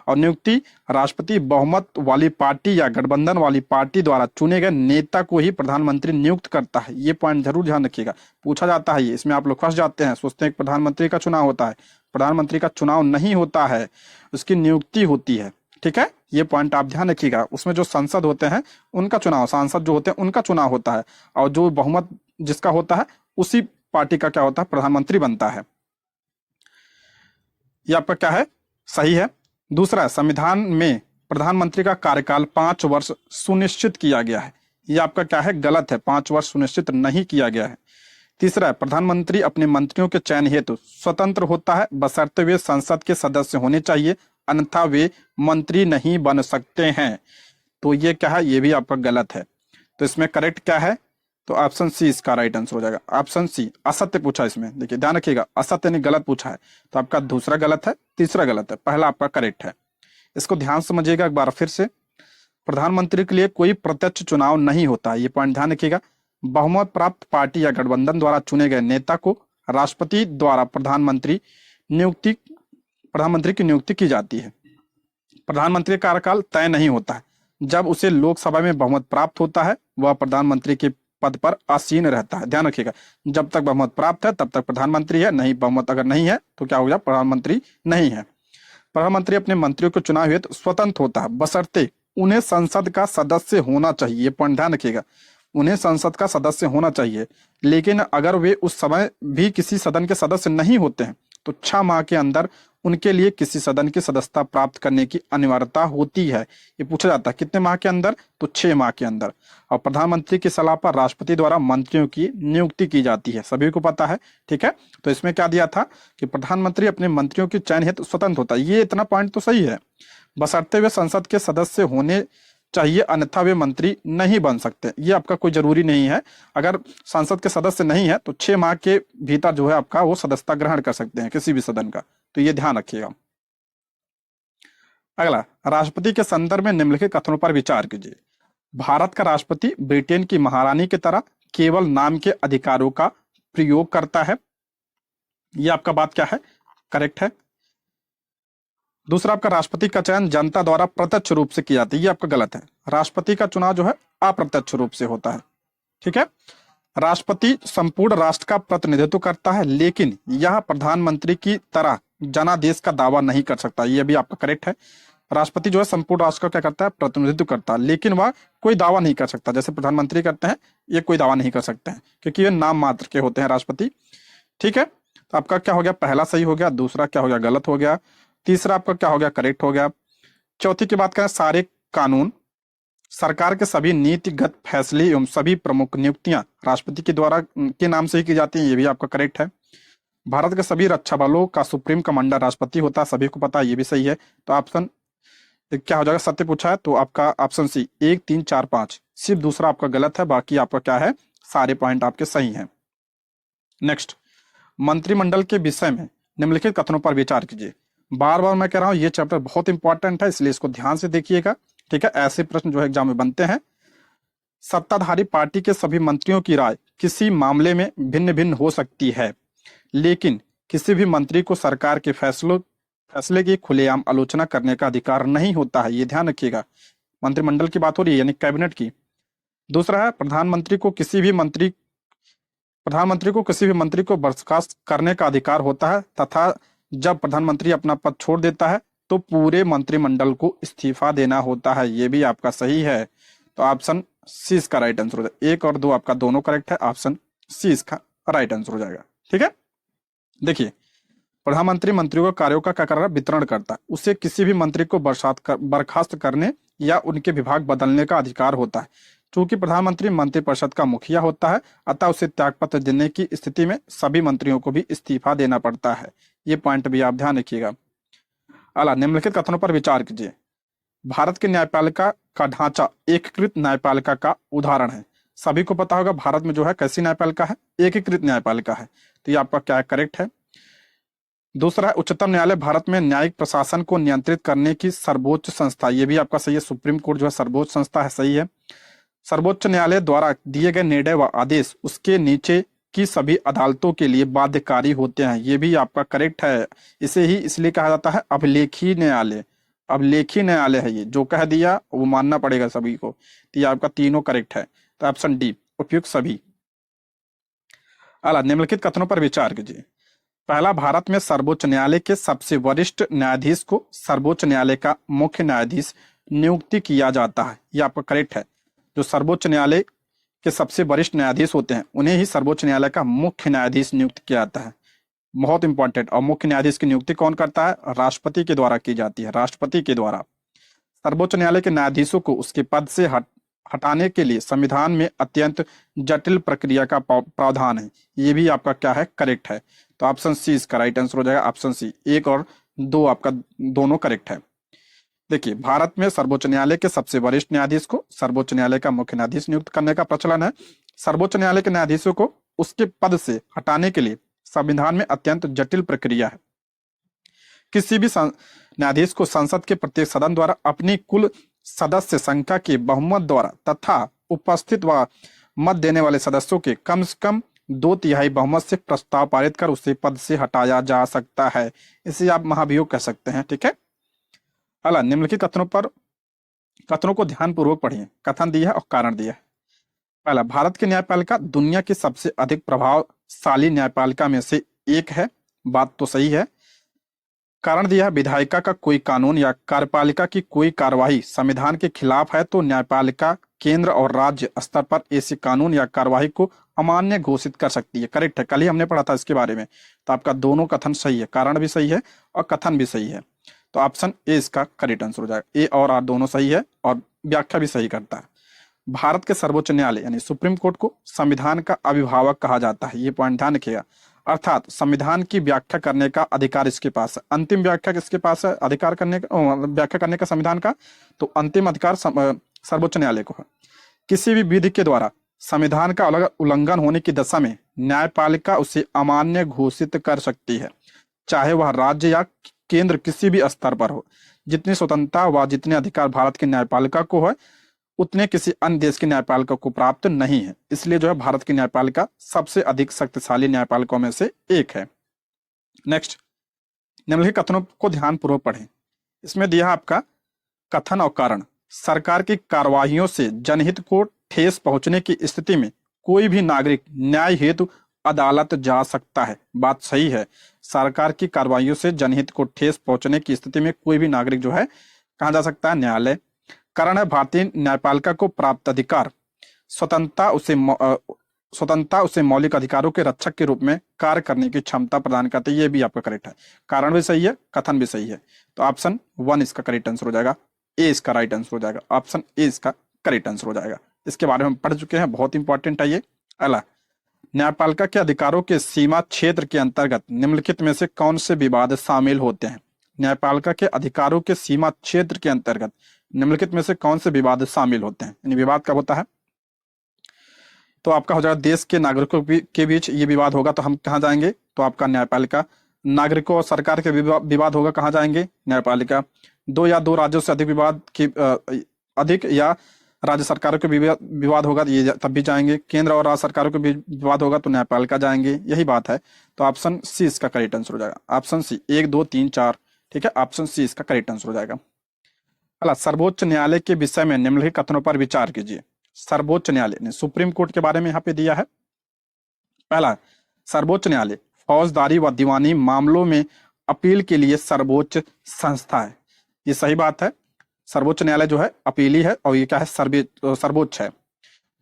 और नियुक्ति राष्ट्रपति बहुमत वाली पार्टी या गठबंधन वाली पार्टी द्वारा चुने गए नेता को ही प्रधानमंत्री नियुक्त करता है। ये पॉइंट जरूर ध्यान रखिएगा, पूछा जाता है ये, इसमें आप लोग फंस जाते हैं, सोचते हैं कि प्रधानमंत्री का चुनाव होता है। प्रधानमंत्री का चुनाव नहीं होता है, उसकी नियुक्ति होती है। ठीक है, ये पॉइंट आप ध्यान रखिएगा। उसमें जो सांसद होते हैं उनका चुनाव, सांसद जो होते हैं उनका चुनाव होता है, और जो बहुमत जिसका होता है उसी पार्टी का क्या होता है, प्रधानमंत्री बनता है। ये आपका क्या है, सही है। दूसरा, संविधान में प्रधानमंत्री का कार्यकाल 5 वर्ष सुनिश्चित किया गया है। ये आपका क्या है, गलत है, 5 वर्ष सुनिश्चित नहीं किया गया है। तीसरा, प्रधानमंत्री अपने मंत्रियों के चयन हेतु स्वतंत्र होता है, बशर्ते वे संसद के सदस्य होने चाहिए, अन्यथा वे मंत्री नहीं बन सकते हैं। तो ये क्या है, ये भी आपका गलत है। तो इसमें करेक्ट क्या है, तो ऑप्शन सी इसका राइट आंसर हो जाएगा। ऑप्शन सी, असत्य पूछा इसमें, देखिए ध्यान रखिएगा, असत्य ने गलत पूछा है, तो आपका दूसरा गलत है, तीसरा गलत है, पहला आपका करेक्ट है। इसको ध्यान समझिएगा एक बार फिर से। प्रधानमंत्री के लिए कोई प्रत्यक्ष चुनाव नहीं होता, ये पॉइंट ध्यान रखिएगा। बहुमत प्राप्त पार्टी या गठबंधन द्वारा चुने गए नेता को राष्ट्रपति द्वारा प्रधानमंत्री की नियुक्ति की जाती है। प्रधानमंत्री का कार्यकाल तय नहीं होता है, जब उसे लोकसभा में बहुमत प्राप्त होता है वह प्रधानमंत्री के पद पर आसीन रहता है। ध्यान रखिएगा, जब तक बहुमत प्राप्त है तब तक प्रधानमंत्री है, नहीं बहुमत अगर नहीं है तो क्या हो गया, प्रधानमंत्री नहीं है। प्रधानमंत्री अपने मंत्रियों के चुनाव हेतु स्वतंत्र होता है, बशर्ते उन्हें संसद का सदस्य होना चाहिए। ये पॉइंट ध्यान रखिएगा, उन्हें संसद का सदस्य होना चाहिए, लेकिन अगर वे उस समय भी किसी सदन के सदस्य नहीं होते हैं तो 6 माह के अंदर उनके लिए किसी सदन की सदस्यता प्राप्त करने की अनिवार्यता होती है। ये पूछा जाता है कितने माह के अंदर, तो 6 माह के अंदर। और प्रधानमंत्री की सलाह पर राष्ट्रपति द्वारा मंत्रियों की नियुक्ति की जाती है, सभी को पता है। ठीक है, तो इसमें क्या दिया था कि प्रधानमंत्री अपने मंत्रियों के चयन हेतु स्वतंत्र होता है, ये इतना पॉइंट तो सही है, बशर्ते वे संसद के सदस्य होने चाहिए, अन्यथा वे मंत्री नहीं बन सकते। ये आपका कोई जरूरी नहीं है, अगर संसद के सदस्य नहीं है तो 6 माह के भीतर जो है आपका वो सदस्यता ग्रहण कर सकते हैं किसी भी सदन का, तो ये ध्यान रखिएगा। अगला, राष्ट्रपति के संदर्भ में निम्नलिखित कथनों पर विचार कीजिए। भारत का राष्ट्रपति ब्रिटेन की महारानी की तरह केवल नाम के अधिकारों का प्रयोग करता है। ये आपका बात क्या है, करेक्ट है। दूसरा, आपका राष्ट्रपति का चयन जनता द्वारा प्रत्यक्ष रूप से किया जाता है, ये आपका गलत है। राष्ट्रपति का चुनाव जो है अप्रत्यक्ष रूप से होता है। ठीक है, राष्ट्रपति संपूर्ण राष्ट्र का प्रतिनिधित्व करता है, लेकिन यह प्रधानमंत्री की तरह जनादेश का दावा नहीं कर सकता, ये भी आपका करेक्ट है। राष्ट्रपति जो है संपूर्ण राष्ट्र का क्या करता है, प्रतिनिधित्व करता है, लेकिन वह कोई दावा नहीं कर सकता, जैसे प्रधानमंत्री करते हैं, ये कोई दावा नहीं कर सकते हैं क्योंकि ये नाम मात्र के होते हैं राष्ट्रपति। ठीक है, तो आपका क्या हो गया, पहला सही हो गया, दूसरा क्या हो गया, गलत हो गया, तीसरा आपका क्या हो गया, करेक्ट हो गया। चौथी की बात करें, सारे कानून, सरकार के सभी नीतिगत फैसले एवं सभी प्रमुख नियुक्तियां राष्ट्रपति के द्वारा के नाम से ही की जाती हैं, ये भी आपका करेक्ट है। भारत के सभी रक्षा बलों का सुप्रीम कमांडर राष्ट्रपति होता है, सभी को पता है, ये भी सही है। तो ऑप्शन क्या हो जाएगा, सत्य पूछा है तो आपका ऑप्शन सी 1 3 4 5, सिर्फ दूसरा आपका गलत है, बाकी आपका क्या है, सारे पॉइंट आपके सही हैं। नेक्स्ट, मंत्रिमंडल के विषय में निम्नलिखित कथनों पर विचार कीजिए। बार बार मैं कह रहा हूं ये चैप्टर बहुत इंपॉर्टेंट है, इसलिए इसको ध्यान से देखिएगा। ठीक है, ऐसे प्रश्न जो है एग्जाम में बनते हैं। सत्ताधारी पार्टी के सभी मंत्रियों की राय किसी मामले में भिन्न भिन्न हो सकती है, लेकिन किसी भी मंत्री को सरकार के फैसले की खुलेआम आलोचना करने का अधिकार नहीं होता है, ये ध्यान रखिएगा। मंत्रिमंडल की बात हो रही है, यानी कैबिनेट की। दूसरा है, प्रधानमंत्री को किसी भी मंत्री को बर्खास्त करने का अधिकार होता है, तथा जब प्रधानमंत्री अपना पद छोड़ देता है तो पूरे मंत्रिमंडल को इस्तीफा देना होता है, ये भी आपका सही है। तो ऑप्शन सी इसका राइट आंसर हो जाएगा। 1 और 2 आपका दोनों करेक्ट है, ऑप्शन सी इसका राइट आंसर हो जाएगा। ठीक है, देखिए, प्रधानमंत्री मंत्रियों के कार्यों का क्या कर रहा है, वितरण करता है, उसे किसी भी मंत्री को बर्खास्त करने या उनके विभाग बदलने का अधिकार होता है। चूंकि प्रधानमंत्री मंत्रिपरिषद का मुखिया होता है, अतः उसे त्यागपत्र देने की स्थिति में सभी मंत्रियों को भी इस्तीफा देना पड़ता है, ये पॉइंट भी आप ध्यान रखिएगा। अगला, निम्नलिखित कथनों पर विचार कीजिए। भारत की न्यायपालिका का ढांचा एकीकृत न्यायपालिका का उदाहरण है। सभी को पता होगा भारत में जो है कैसी न्यायपालिका है, एकीकृत न्यायपालिका है। तो ये आपका क्या करेक्ट है। दूसरा है उच्चतम न्यायालय भारत में न्यायिक प्रशासन को नियंत्रित करने की सर्वोच्च संस्था, ये भी आपका सही है। सुप्रीम कोर्ट जो है सर्वोच्च संस्था है, सही है। सर्वोच्च न्यायालय द्वारा दिए गए निर्णय व आदेश उसके नीचे की सभी अदालतों के लिए बाध्यकारी होते हैं, ये भी आपका करेक्ट है। इसे ही इसलिए कहा जाता है अभिलेखी न्यायालय। अभिलेखी न्यायालय है ये, जो कह दिया वो मानना पड़ेगा सभी को। तो ये आपका तीनों करेक्ट है। तो ऑप्शन डी उपयुक्त सभी। अगला, निम्नलिखित कथनों पर विचार कीजिए। पहला, भारत में सर्वोच्च न्यायालय के सबसे वरिष्ठ न्यायाधीश को सर्वोच्च न्यायालय का मुख्य न्यायाधीश नियुक्ति किया जाता है, यह आपका करेक्ट है। जो सर्वोच्च न्यायालय के सबसे वरिष्ठ न्यायाधीश होते हैं उन्हें ही सर्वोच्च न्यायालय का मुख्य न्यायाधीश नियुक्त किया जाता है, बहुत इंपॉर्टेंट। और मुख्य न्यायाधीश की नियुक्ति कौन करता है? राष्ट्रपति के द्वारा की जाती है, राष्ट्रपति के द्वारा। सर्वोच्च न्यायालय के न्यायाधीशों को उसके पद से हटाने के लिए संविधान में अत्यंत जटिल प्रक्रिया का प्रावधान है, ये भी आपका क्या है? करेक्ट है। तो ऑप्शन सी इसका राइट आंसर हो जाएगा, ऑप्शन सी। 1 और 2 आपका दोनों करेक्ट है। देखिए, भारत में सर्वोच्च न्यायालय के सबसे वरिष्ठ न्यायाधीश को सर्वोच्च न्यायालय का मुख्य न्यायाधीश नियुक्त करने का प्रचलन है। सर्वोच्च न्यायालय के न्यायाधीशों को उसके पद से हटाने के लिए संविधान में अत्यंत जटिल प्रक्रिया है। किसी भी न्यायाधीश को संसद के प्रत्येक सदन द्वारा अपनी कुल सदस्य संख्या के बहुमत द्वारा तथा उपस्थित व मत देने वाले सदस्यों के कम से कम 2/3 बहुमत से प्रस्ताव पारित कर उसे पद से हटाया जा सकता है। इसे आप महाभियोग कह सकते हैं, ठीक है। अगला, निम्नलिखित कथनों को ध्यानपूर्वक पढ़िए। कथन दिया है और कारण दिया है। पहला, भारत की न्यायपालिका दुनिया की सबसे अधिक प्रभावशाली न्यायपालिका में से एक है, बात तो सही है। कारण दिया है, विधायिका का कोई कानून या कार्यपालिका की कोई कार्यवाही संविधान के खिलाफ है तो न्यायपालिका केंद्र और राज्य स्तर पर ऐसे कानून या कार्यवाही को अमान्य घोषित कर सकती है। करेक्ट है, कल ही हमने पढ़ा था इसके बारे में। तो आपका दोनों कथन सही है, कारण भी सही है और कथन भी सही है। तो ऑप्शन ए इसका करेक्ट आंसर हो जाएगा। ए और आर दोनों सही है और व्याख्या भी सही करता है। भारत के सर्वोच्च न्यायालय यानी सुप्रीम कोर्ट को संविधान का अभिभावक कहा जाता है, ये पॉइंट ध्यान रखिएगा। अर्थात संविधान की व्याख्या करने का अधिकार इसके पास है। अंतिम व्याख्या किसके पास है? अधिकार करने का, व्याख्या करने का संविधान का, तो अंतिम अधिकार सर्वोच्च न्यायालय को है। किसी भी विधि के द्वारा संविधान का उल्लंघन होने की दशा में न्यायपालिका उसे अमान्य घोषित कर सकती है, चाहे वह राज्य या केंद्र किसी भी स्तर पर हो। जितनी स्वतंत्रता व जितने अधिकार भारत की न्यायपालिका को है उतने किसी अन्य देश की न्यायपालिका को प्राप्त नहीं है। इसलिए जो है भारत की न्यायपालिका सबसे अधिक शक्तिशाली न्यायपालिकाओं में से एक है। नेक्स्ट, निम्नलिखित कथनों को ध्यानपूर्वक पढ़ें। इसमें दिया आपका कथन और कारण। सरकार की कार्यवाहियों से जनहित को ठेस पहुंचने की स्थिति में कोई भी नागरिक न्याय हेतु अदालत जा सकता है, बात सही है। सरकार की कार्यवाहियों से जनहित को ठेस पहुंचने की स्थिति में कोई भी नागरिक जो है कहाँ जा सकता है? न्यायालय। कारण है, भारतीय न्यायपालिका को प्राप्त अधिकार स्वतंत्रता उसे मौलिक अधिकारों के रक्षक के रूप में कार्य करने की क्षमता प्रदान करते हैं, ये भी आपका करेक्ट है। कारण भी सही है, कथन भी सही है। तो ऑप्शन 1 इसका करेक्ट आंसर हो जाएगा। ए इसका राइट आंसर हो जाएगा, ऑप्शन ए इसका करेक्ट आंसर हो जाएगा। इसके बारे में हम पढ़ चुके हैं, बहुत इंपॉर्टेंट है ये। अगला, न्यायपालिका के अधिकारों के सीमा क्षेत्र के अंतर्गत निम्नलिखित में से कौन से विवाद शामिल होते हैं? न्यायपालिका के अधिकारों के सीमा क्षेत्र के अंतर्गत निम्नलिखित में से कौन से विवाद शामिल होते हैं? यानी विवाद कब होता है? तो आपका हो जाएगा देश के नागरिकों के बीच ये विवाद होगा तो हम कहाँ जाएंगे? तो आपका न्यायपालिका। नागरिकों और सरकार के विवाद होगा, कहाँ जाएंगे? न्यायपालिका। 2 या 2 राज्यों से अधिक विवाद की अधिक या राज्य सरकारों के विवाद होगा तो ये तब भी जाएंगे। केंद्र और राज्य सरकारों के बीच विवाद होगा तो न्यायपालिका जाएंगे, यही बात है। तो ऑप्शन सी इसका करेक्ट आंसर हो जाएगा, ऑप्शन सी। 1 2 3 4, ठीक है, ऑप्शन सी इसका करेक्ट आंसर हो जाएगा। अगला, सर्वोच्च न्यायालय के विषय में निम्नलिखित कथनों पर विचार कीजिए। सर्वोच्च न्यायालय ने सुप्रीम कोर्ट के बारे में यहाँ पे दिया है। पहला, सर्वोच्च न्यायालय फौजदारी व दीवानी मामलों में अपील के लिए सर्वोच्च संस्था है, ये सही बात है। सर्वोच्च न्यायालय जो है अपीली है और ये क्या है? सर्वोच्च है।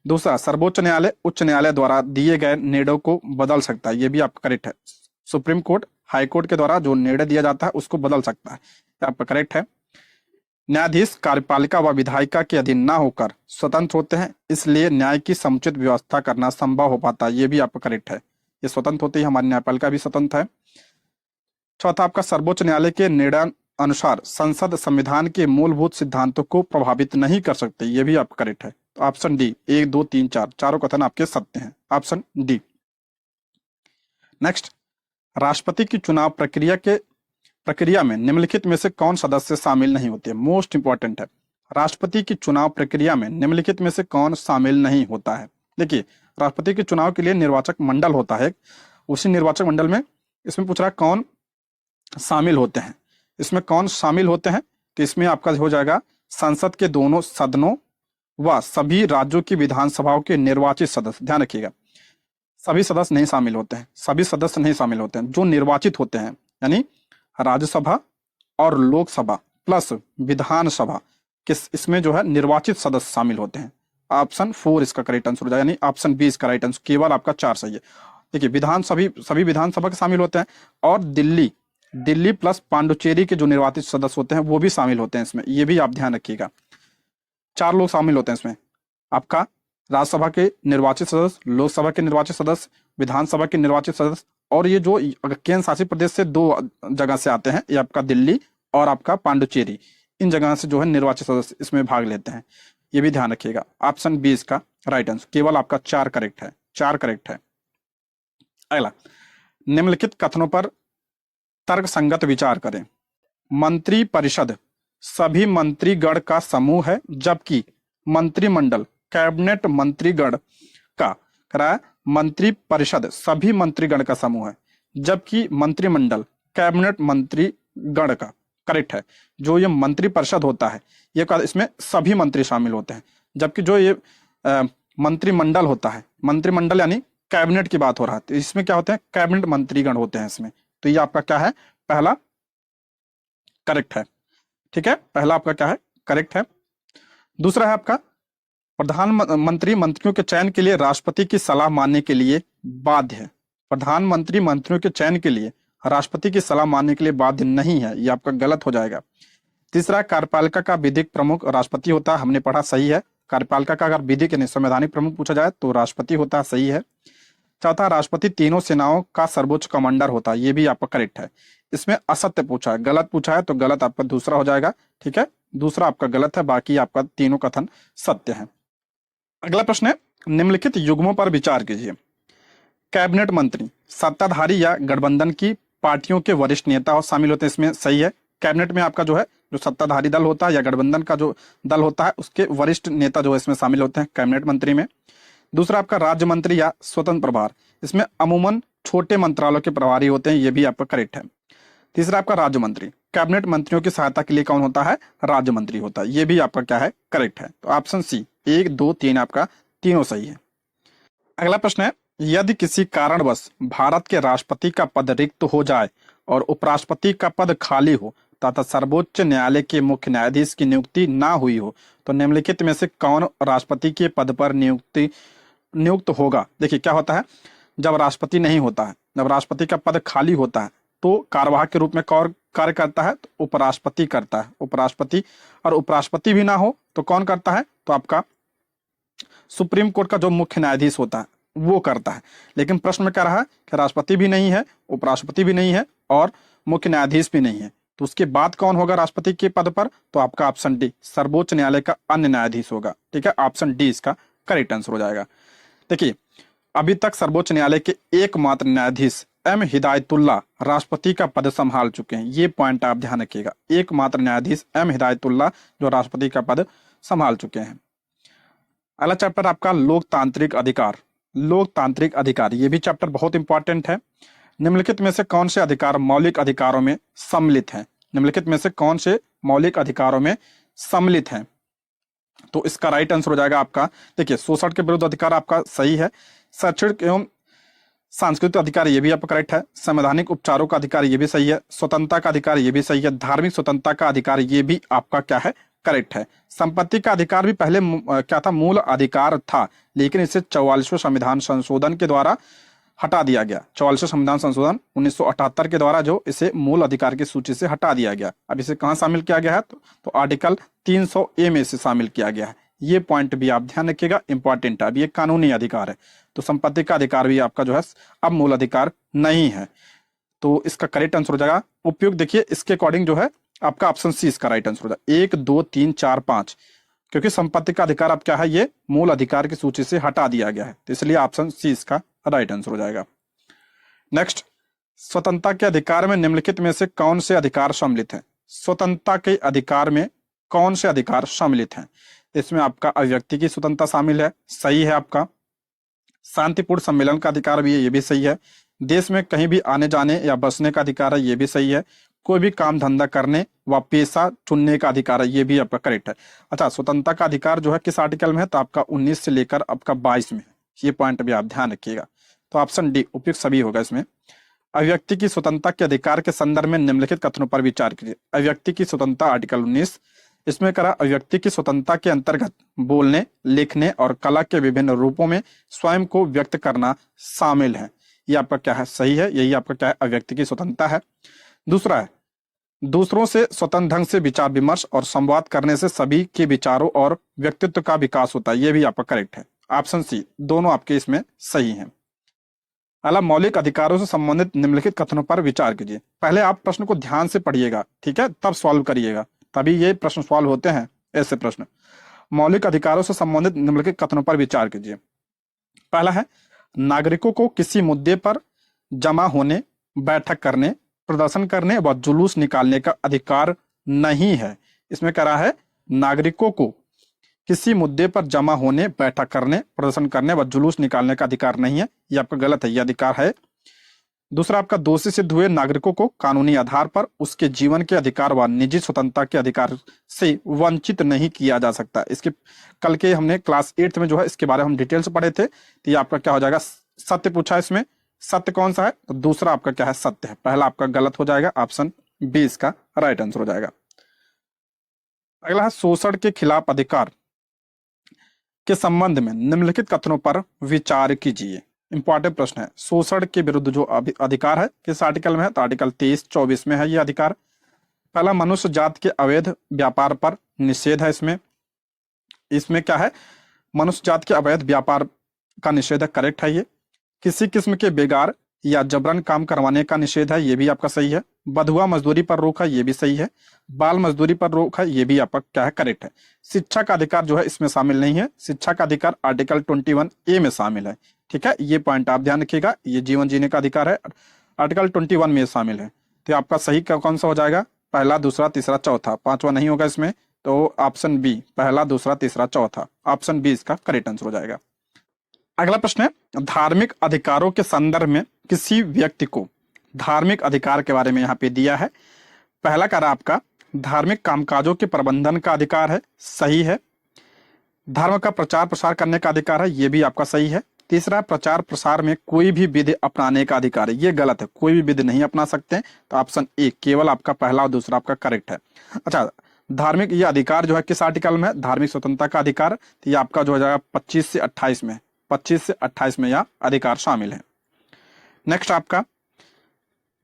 दूसरा, सर्वोच्च न्यायालय उच्च न्यायालय द्वारा दिए गए निर्णयों को बदल सकता है, ये भी आपका करेक्ट है। सुप्रीम कोर्ट हाई कोर्ट के द्वारा जो निर्णय दिया जाता है उसको बदल सकता है, आपका करेक्ट है। न्यायाधीश कार्यपालिका व विधायिका के अधीन न होकर स्वतंत्र होते हैं, इसलिए न्याय की समुचित व्यवस्था करना संभव हो पाता है, ये भी आपका करेक्ट है। ये स्वतंत्र होते ही हमारी न्यायपालिका भी स्वतंत्र है। चौथा, आपका सर्वोच्च न्यायालय के अनुसार संसद संविधान के मूलभूत सिद्धांतों को प्रभावित नहीं कर सकते, ये भी आपका करेक्ट है। तो ऑप्शन डी, 1 2 3 4 चारों कथन आपके सत्य हैं, ऑप्शन डी। नेक्स्ट, राष्ट्रपति की चुनाव प्रक्रिया में निम्नलिखित में से कौन सदस्य शामिल नहीं होते? मोस्ट इंपॉर्टेंट है। राष्ट्रपति की चुनाव प्रक्रिया में निम्नलिखित में से कौन शामिल नहीं होता है? देखिए, राष्ट्रपति के चुनाव के लिए निर्वाचक मंडल होता है, उसी निर्वाचक मंडल में इसमें पूछ रहा है कौन शामिल होते हैं। इसमें कौन शामिल होते हैं? तो इसमें आपका हो जाएगा संसद के दोनों सदनों व सभी राज्यों की विधानसभाओं के निर्वाचित सदस्य। ध्यान रखिएगा, सभी सदस्य नहीं शामिल होते हैं, सभी सदस्य नहीं शामिल होते हैं, जो निर्वाचित होते हैं, यानी राज्यसभा और लोकसभा प्लस विधानसभा के इसमें जो है निर्वाचित सदस्य शामिल होते हैं। ऑप्शन 4 इसका करेक्ट आंसर हो जाएगा, यानी ऑप्शन बी इसका राइट आंसर। केवल आपका 4 सही है। देखिए, सभी विधानसभा के शामिल होते हैं, और दिल्ली प्लस पांडुचेरी के जो निर्वाचित सदस्य होते हैं वो भी शामिल होते हैं इसमें, ये भी आप ध्यान रखिएगा। 4 लोग शामिल होते हैं इसमें, आपका राज्यसभा के निर्वाचित सदस्य, लोकसभा के निर्वाचित सदस्य, विधानसभा के निर्वाचित सदस्य, और ये जो केंद्र शासित प्रदेश से 2 जगह से आते हैं, ये आपका दिल्ली और आपका पांडुचेरी, इन जगह से जो है निर्वाचित सदस्य इसमें भाग लेते हैं, ये भी ध्यान रखिएगा। ऑप्शन बी इसका राइट आंसर। केवल आपका 4 करेक्ट है, 4 करेक्ट है। अगला, निम्नलिखित कथनों पर तर्क संगत विचार करें। मंत्रिपरिषद सभी मंत्रीगण का समूह है, जबकि मंत्रिमंडल कैबिनेट मंत्रीगण का, करा मंत्रिपरिषद सभी मंत्रीगण का समूह है, जबकि मंत्रिमंडल कैबिनेट मंत्रीगण का। करेक्ट है। जो ये मंत्रिपरिषद होता है, ये इसमें सभी मंत्री शामिल होते हैं, जबकि जो ये मंत्रिमंडल होता है, मंत्रिमंडल यानी कैबिनेट की बात हो रहा है, तो इसमें क्या होते हैं? कैबिनेट मंत्रीगण होते हैं इसमें। तो ये आपका क्या है? पहला करेक्ट है। ठीक है, पहला आपका क्या है? करेक्ट है। दूसरा है आपका, प्रधानमंत्री मंत्रियों के चयन के लिए राष्ट्रपति की सलाह मानने के लिए बाध्य है। प्रधानमंत्री मंत्रियों के चयन के लिए राष्ट्रपति की सलाह मानने के लिए बाध्य नहीं है, ये आपका गलत हो जाएगा। तीसरा, कार्यपालिका का विधिक प्रमुख राष्ट्रपति होता है, हमने पढ़ा, सही है। कार्यपालिका का अगर विधिक यानी संवैधानिक प्रमुख पूछा जाए तो राष्ट्रपति होता है, सही है। चौथा, राष्ट्रपति तीनों सेनाओं का सर्वोच्च कमांडर होता है, ये भी आपका करेक्ट है। इसमें असत्य पूछा है, गलत पूछा है, तो गलत आपका दूसरा हो जाएगा। ठीक है, दूसरा आपका गलत है, बाकी आपका तीनों कथन सत्य है। अगला प्रश्न है, निम्नलिखित युग्मों पर विचार कीजिए। कैबिनेट मंत्री सत्ताधारी या गठबंधन की पार्टियों के वरिष्ठ नेता और शामिल होते हैं, इसमें सही है। कैबिनेट में आपका जो है, जो सत्ताधारी दल होता है या गठबंधन का जो दल होता है, उसके वरिष्ठ नेता जो है इसमें शामिल होते हैं कैबिनेट मंत्री में। दूसरा आपका राज्य मंत्री या स्वतंत्र प्रभार, इसमें अमूमन छोटे मंत्रालयों के प्रभारी होते हैं, ये भी आपका करेक्ट है। तीसरा आपका राज्य मंत्री, कैबिनेट मंत्रियों की सहायता के लिए कौन होता है? राज्य मंत्री होता है, ये भी आपका क्या है? करेक्ट है। तो ऑप्शन सी 1 2 3 आपका तीनों सही है। अगला प्रश्न है, यदि किसी कारणवश भारत के राष्ट्रपति का पद रिक्त हो जाए और उपराष्ट्रपति का पद खाली हो तथा सर्वोच्च न्यायालय के मुख्य न्यायाधीश की नियुक्ति ना हुई हो, तो निम्नलिखित में से कौन राष्ट्रपति के पद पर नियुक्त होगा? देखिए, क्या होता है, जब राष्ट्रपति नहीं होता है, जब राष्ट्रपति का पद खाली होता है, तो कार्यवाहक के रूप में कौन कार्य करता है? तो उपराष्ट्रपति करता है, उपराष्ट्रपति। और उपराष्ट्रपति भी ना हो तो कौन करता है? तो आपका सुप्रीम कोर्ट का जो मुख्य न्यायाधीश होता है वो करता है। लेकिन प्रश्न में क्या रहा कि राष्ट्रपति भी नहीं है, उपराष्ट्रपति भी नहीं है और मुख्य न्यायाधीश भी नहीं है, तो उसके बाद कौन होगा राष्ट्रपति के पद पर? तो आपका ऑप्शन डी, सर्वोच्च न्यायालय का अन्य न्यायाधीश होगा। ठीक है, ऑप्शन डी इसका करेक्ट आंसर हो जाएगा। देखिए, अभी तक सर्वोच्च न्यायालय के एकमात्र न्यायाधीश एम हिदायतुल्लाह राष्ट्रपति का पद संभाल चुके हैं, ये पॉइंट आप ध्यान रखिएगा। एकमात्र न्यायाधीश एम हिदायतुल्लाह जो राष्ट्रपति का पद संभाल चुके हैं। अगला चैप्टर आपका लोकतांत्रिक अधिकार। लोकतांत्रिक अधिकार, ये भी चैप्टर बहुत इंपॉर्टेंट है। निम्नलिखित में से कौन से अधिकार मौलिक अधिकारों में सम्मिलित हैं? निम्नलिखित में से कौन से मौलिक अधिकारों में सम्मिलित हैं? तो इसका राइट आंसर हो जाएगा आपका, देखिए, शोषण के विरुद्ध अधिकार आपका सही है। शैक्षणिक एवं सांस्कृतिक अधिकार, ये भी आपका करेक्ट है। संवैधानिक उपचारों का अधिकार, ये भी सही है। स्वतंत्रता का अधिकार, ये भी सही है। धार्मिक स्वतंत्रता का अधिकार, ये भी आपका क्या है? करेक्ट है। संपत्ति का अधिकार भी पहले क्या था? मूल अधिकार था, लेकिन इसे 44वें संविधान संशोधन के द्वारा हटा दिया गया। 44वें संविधान संशोधन 1978 के द्वारा जो इसे मूल अधिकार की सूची से हटा दिया गया। अब इसे कहाँ शामिल किया गया है? तो आर्टिकल 300A में इसे शामिल किया गया है। ये पॉइंट भी आप ध्यान रखिएगा, इंपॉर्टेंट है। अब ये कानूनी अधिकार है, तो संपत्ति का अधिकार भी आपका जो है अब मूल अधिकार नहीं है, तो इसका करेक्ट आंसर हो जाएगा उपयुक्त। देखिए, इसके अकॉर्डिंग जो है आपका ऑप्शन सी इसका राइट आंसर हो जाएगा। 1 2 3 4 5, क्योंकि संपत्ति का अधिकार अब क्या है, ये मूल अधिकार की सूची से हटा दिया गया है, तो इसलिए ऑप्शन सी इसका राइट आंसर हो जाएगा। नेक्स्ट, स्वतंत्रता के अधिकार में निम्नलिखित में से कौन से अधिकार सम्मिलित हैं? स्वतंत्रता के अधिकार में कौन से अधिकार सम्मिलित हैं? इसमें आपका अभिव्यक्ति की स्वतंत्रता शामिल है, सही है आपका। शांतिपूर्ण सम्मेलन का अधिकार भी है, ये भी सही है। देश में कहीं भी आने जाने या बसने का अधिकार है, ये भी सही है। कोई भी काम धंधा करने व पेशा चुनने का अधिकार है, ये भी आपका करेक्ट है। अच्छा, स्वतंत्रता का अधिकार जो है किस आर्टिकल में है? तो आपका 19 से लेकर आपका 22 में है, ये पॉइंट भी आप ध्यान रखिएगा। तो ऑप्शन डी उपयुक्त सभी होगा इसमें। अभिव्यक्ति की स्वतंत्रता के अधिकार के संदर्भ में निम्नलिखित कथनों पर विचार कीजिए। अभिव्यक्ति की स्वतंत्रता आर्टिकल 19, इसमें करा अभिव्यक्ति की स्वतंत्रता के अंतर्गत बोलने, लिखने और कला के विभिन्न रूपों में स्वयं को व्यक्त करना शामिल है। ये आपका क्या है? सही है, यही आपका क्या है? अभिव्यक्ति की स्वतंत्रता है। दूसरा है, दूसरों से स्वतंत्र ढंग से विचार विमर्श और संवाद करने से सभी के विचारों और व्यक्तित्व का विकास होता है, ये भी आपका करेक्ट है। ऑप्शन सी दोनों आपके इसमें सही हैं। अगला, मौलिक अधिकारों से संबंधित निम्नलिखित कथनों पर विचार कीजिए। पहले आप प्रश्न को ध्यान से पढ़िएगा, ठीक है, तब सॉल्व करिएगा, तभी ये प्रश्न सॉल्व होते हैं। ऐसे प्रश्न, मौलिक अधिकारों से संबंधित निम्नलिखित कथनों पर विचार कीजिए। पहला है, नागरिकों को किसी मुद्दे पर जमा होने, बैठक करने, प्रदर्शन करने व जुलूस निकालने का अधिकार नहीं है। इसमें कह रहा है नागरिकों को किसी मुद्दे पर जमा होने, बैठक करने, प्रदर्शन करने व जुलूस निकालने का अधिकार नहीं है, ये आपका गलत है, ये अधिकार है। दूसरा, आपका दोषी सिद्ध हुए नागरिकों को कानूनी आधार पर उसके जीवन के अधिकार व निजी स्वतंत्रता के अधिकार से वंचित नहीं किया जा सकता। इसके कल के हमने क्लास 8 में जो है इसके बारे में हम डिटेल से पढ़े थे। तो ये आपका क्या हो जाएगा? सत्य पूछा है इसमें, सत्य कौन सा है? तो दूसरा आपका क्या है? सत्य है। पहला आपका गलत हो जाएगा, ऑप्शन बी इसका राइट आंसर हो जाएगा। अगला है, शोषण के खिलाफ अधिकार के संबंध में निम्नलिखित कथनों पर विचार कीजिए। इंपॉर्टेंट प्रश्न है। शोषण के विरुद्ध जो अधिकार है किस आर्टिकल में है? तो आर्टिकल 23-24 में है ये अधिकार। पहला, मनुष्य जाति के अवैध व्यापार पर निषेध है। इसमें क्या है? मनुष्य जाति के अवैध व्यापार का निषेध है, करेक्ट है ये। किसी किस्म के बेगार या जबरन काम करवाने का निषेध है, ये भी आपका सही है। बधुआ मजदूरी पर रोक है, ये भी सही है। बाल मजदूरी पर रोक है, ये भी आपका क्या है? करेक्ट है। शिक्षा का अधिकार जो है इसमें शामिल नहीं है। शिक्षा का अधिकार आर्टिकल 21A में शामिल है, ठीक है, ये पॉइंट आप ध्यान रखिएगा। ये जीवन जीने का अधिकार है, आर्टिकल 21 में शामिल है। तो आपका सही कौन सा हो जाएगा? पहला, दूसरा, तीसरा, चौथा, पांचवा नहीं होगा इसमें, तो ऑप्शन बी, पहला, दूसरा, तीसरा, चौथा, ऑप्शन बी इसका करेक्ट आंसर हो जाएगा। अगला प्रश्न है, धार्मिक अधिकारों के संदर्भ में किसी व्यक्ति को धार्मिक अधिकार के बारे में यहाँ पे दिया है। पहला करा आपका धार्मिक कामकाजों के प्रबंधन का अधिकार है, सही है। धर्म का प्रचार प्रसार करने का अधिकार है, ये भी आपका सही है। तीसरा, प्रचार प्रसार में कोई भी विधि अपनाने का अधिकार है, ये गलत है, कोई भी विधि नहीं अपना सकते हैं, तो ऑप्शन ए केवल आपका पहला और दूसरा आपका करेक्ट है। अच्छा, धार्मिक ये अधिकार जो है किस आर्टिकल में है? धार्मिक स्वतंत्रता का अधिकार, तो ये आपका जो हो जाएगा 25 से 28 में, 25 से 28 में यह अधिकार शामिल है। नेक्स्ट, आपका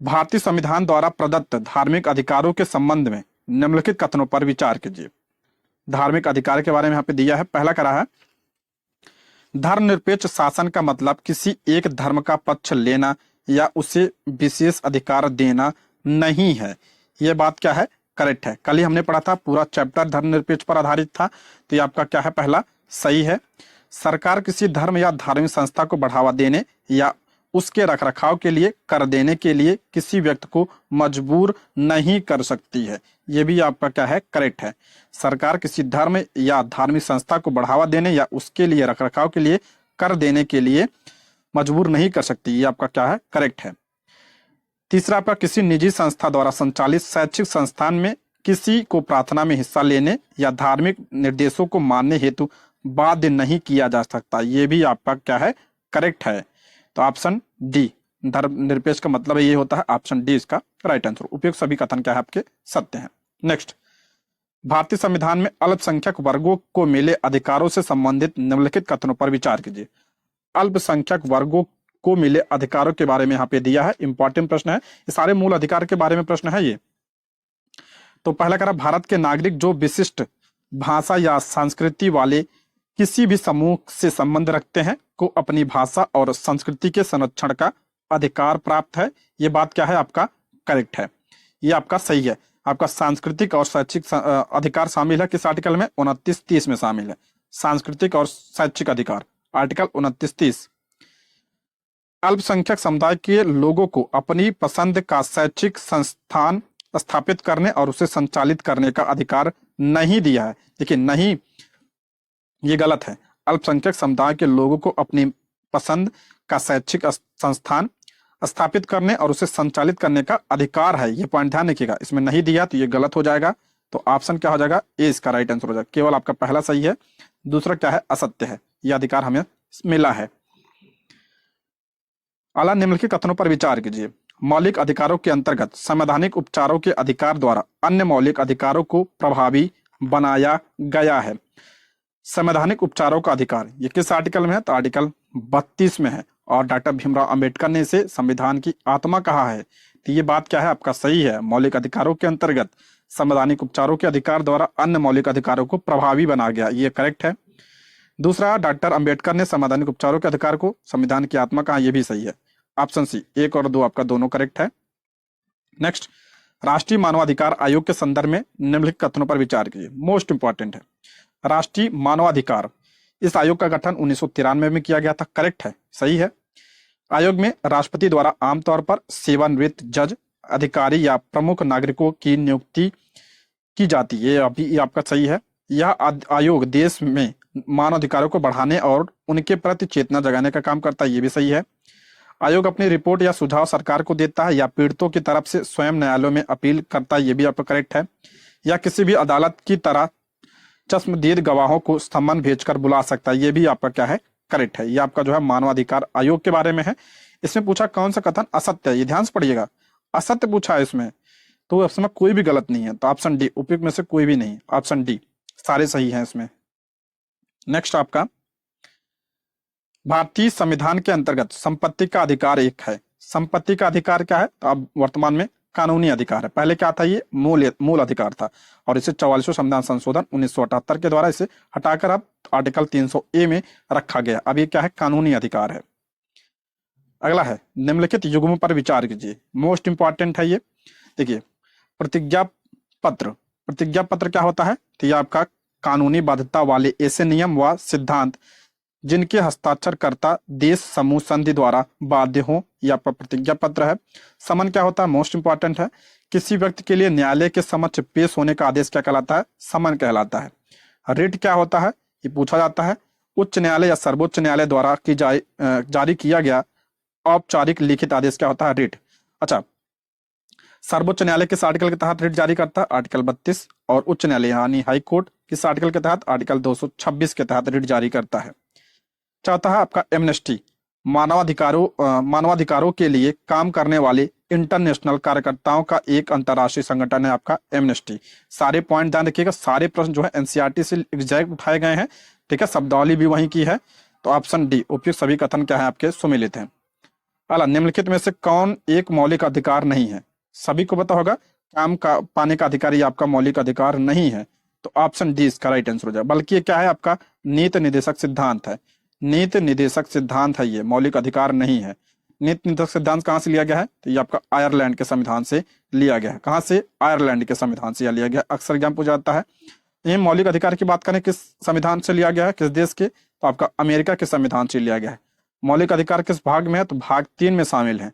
भारतीय संविधान द्वारा प्रदत्त धार्मिक अधिकारों के संबंध में निम्नलिखित कथनों पर विचार कीजिए। धार्मिक अधिकार के बारे में यहाँ पे दिया है। पहला करा है, धर्मनिरपेक्ष शासन का मतलब किसी एक धर्म का पक्ष लेना या उसे विशेष अधिकार देना नहीं है। यह बात क्या है? करेक्ट है। कल ही हमने पढ़ा था, पूरा चैप्टर धर्मनिरपेक्ष पर आधारित था, तो ये आपका क्या है? पहला सही है। सरकार किसी धर्म या धार्मिक संस्था को बढ़ावा देने या उसके रखरखाव के लिए कर देने के लिए किसी व्यक्ति को मजबूर नहीं कर सकती है, यह भी आपका क्या है? करेक्ट है। सरकार किसी धर्म या धार्मिक संस्था को बढ़ावा देने या उसके लिए रखरखाव के लिए कर देने के लिए मजबूर नहीं कर सकती, ये आपका क्या है? करेक्ट है। तीसरा, आपका किसी निजी संस्था द्वारा संचालित शैक्षिक संस्थान में किसी को प्रार्थना में हिस्सा लेने या धार्मिक निर्देशों को मानने हेतु बाध्य नहीं किया जा सकता, ये भी आपका क्या है? करेक्ट है। तो ऑप्शन डी, धर्मनिरपेक्ष का मतलब ये होता है, ऑप्शन डी इसका राइट आंसर। उपयुक्त सभी कथन क्या है? आपके सत्य हैं। नेक्स्ट, भारतीय संविधान में अल्पसंख्यक वर्गों को मिले अधिकारों से संबंधित निम्नलिखित कथनों पर विचार कीजिए। अल्पसंख्यक वर्गों को मिले अधिकारों के बारे में यहाँ पे दिया है, इंपॉर्टेंट प्रश्न है, ये सारे मूल अधिकार के बारे में प्रश्न है ये। तो पहला करा, भारत के नागरिक जो विशिष्ट भाषा या संस्कृति वाले किसी भी समूह से संबंध रखते हैं को अपनी भाषा और संस्कृति के संरक्षण का अधिकार प्राप्त है, ये बात क्या है? आपका करेक्ट है, ये आपका सही है। आपका सांस्कृतिक और शैक्षिक अधिकार शामिल है किस आर्टिकल में? 29-30 में शामिल है। सांस्कृतिक और शैक्षिक अधिकार आर्टिकल 29-30। अल्पसंख्यक समुदाय के लोगों को अपनी पसंद का शैक्षिक संस्थान स्थापित करने और उसे संचालित करने का अधिकार नहीं दिया है। देखिए नहीं, ये गलत है। अल्पसंख्यक समुदाय के लोगों को अपनी पसंद का शैक्षिक संस्थान स्थापित करने और उसे संचालित करने का अधिकार है। ये पॉइंट ध्यान रखिएगा, इसमें नहीं दिया तो ये गलत हो जाएगा। तो ऑप्शन क्या हो जाएगा? ए इसका राइट आंसर हो जाएगा। केवल आपका पहला सही है, दूसरा क्या है? असत्य है। यह अधिकार हमें मिला है। अला निम्नलिखित कथनों पर विचार कीजिए। मौलिक अधिकारों के अंतर्गत संवैधानिक उपचारों के अधिकार द्वारा अन्य मौलिक अधिकारों को प्रभावी बनाया गया है। संवैधानिक उपचारों का अधिकार ये किस आर्टिकल में है? तो आर्टिकल 32 में है। और डॉक्टर भीमराव अंबेडकर ने इसे संविधान की आत्मा कहा है। तो ये बात क्या है? आपका सही है। मौलिक अधिकारों के अंतर्गत संवैधानिक उपचारों के अधिकार द्वारा अन्य मौलिक अधिकारों को प्रभावी बना गया, ये करेक्ट है। दूसरा, डॉक्टर अंबेडकर ने संवैधानिक उपचारों के अधिकार को संविधान की आत्मा कहा, यह भी सही है। ऑप्शन सी 1 और 2 आपका दोनों करेक्ट है। नेक्स्ट, राष्ट्रीय मानवाधिकार आयोग के संदर्भ में निम्नलिखित कथनों पर विचार कीजिए। मोस्ट इंपॉर्टेंट है। राष्ट्रीय मानवाधिकार, इस आयोग का गठन 1993 में किया गया था, करेक्ट है, सही है। आयोग में राष्ट्रपति द्वारा आमतौर पर सेवानिवृत्त जज, अधिकारी या प्रमुख नागरिकों की नियुक्ति की जाती है, ये आपका सही है। यह आयोग देश में मानवाधिकारों को बढ़ाने और उनके प्रति चेतना जगाने का काम करता है, ये भी सही है। आयोग अपनी रिपोर्ट या सुझाव सरकार को देता है या पीड़ितों की तरफ से स्वयं न्यायालयों में अपील करता है, ये भी आपका करेक्ट है। या किसी भी अदालत की तरह चश्मदीद गवाहों को सम्मन भेजकर बुला सकता है, ये भी आपका क्या है? करेक्ट है। ये आपका जो है मानवाधिकार आयोग के बारे में है। इसमें पूछा कौन सा कथन असत्य है, ये ध्यान से पढ़िएगा। असत्य पूछा है इसमें, तो इसमें कोई भी गलत नहीं है। तो ऑप्शन डी, उपयुक्त में से कोई भी नहीं, ऑप्शन डी सारे सही हैं इसमें। नेक्स्ट, आपका भारतीय संविधान के अंतर्गत संपत्ति का अधिकार एक है। संपत्ति का अधिकार क्या है? तो अब वर्तमान में कानूनी अधिकार है। पहले क्या था? ये मूल अधिकार था और इसे 44वें संविधान संशोधन 1978 के द्वारा इसे हटाकर अब आर्टिकल 300A में रखा गया। अब ये क्या है? कानूनी अधिकार है। अगला है, निम्नलिखित युग्मों पर विचार कीजिए। मोस्ट इंपॉर्टेंट है ये। देखिए, प्रतिज्ञा पत्र, प्रतिज्ञा पत्र क्या होता है? तो ये आपका कानूनी बाध्यता वाले ऐसे नियम व सिद्धांत जिनके हस्ताक्षरकर्ता देश समूह संधि द्वारा बाध्य हो, यह आपका प्रतिज्ञा पत्र है। समन क्या होता है? मोस्ट इंपॉर्टेंट है। किसी व्यक्ति के लिए न्यायालय के समक्ष पेश होने का आदेश क्या कहलाता है? समन कहलाता है। रिट क्या होता है? ये पूछा जाता है। उच्च न्यायालय या सर्वोच्च न्यायालय द्वारा जारी किया गया औपचारिक लिखित आदेश क्या होता है? रिट। अच्छा, सर्वोच्च न्यायालय किस आर्टिकल के तहत रिट जारी करता है? आर्टिकल 32। और उच्च न्यायालय यानी हाई कोर्ट किस आर्टिकल के तहत? आर्टिकल 226 के तहत रिट जारी करता है। चाहता है आपका एमनेस्टी, मानवाधिकारों के लिए काम करने वाले इंटरनेशनल कार्यकर्ताओं का एक अंतर्राष्ट्रीय संगठन है आपका एमनेस्टी। सारे पॉइंट ध्यान रखिएगा, सारे प्रश्न जो है एनसीईआरटी से एग्जैक्ट उठाए गए हैं, ठीक है। शब्दावली भी वहीं की है। तो ऑप्शन डी, उपयुक्त सभी कथन क्या है? आपके सुमिलित हैं। अला निम्नलिखित में से कौन एक मौलिक अधिकार नहीं है? सभी को पता होगा, काम का पाने का अधिकार ये आपका मौलिक अधिकार नहीं है। तो ऑप्शन डी इसका राइट आंसर हो जाए। बल्कि ये क्या है? आपका नीति निर्देशक सिद्धांत है। नीति निर्देशक सिद्धांत है, ये मौलिक अधिकार नहीं है। नीति निर्देशक सिद्धांत कहाँ से लिया गया है? तो ये आपका आयरलैंड के संविधान से लिया गया है। कहाँ से? आयरलैंड के संविधान से लिया गया। अक्सर एग्जाम पूछा जाता है। ये मौलिक अधिकार की बात करें, किस संविधान से लिया गया है, किस देश के? तो आपका अमेरिका के संविधान से लिया गया है। मौलिक अधिकार किस भाग में है? तो भाग 3 में शामिल है।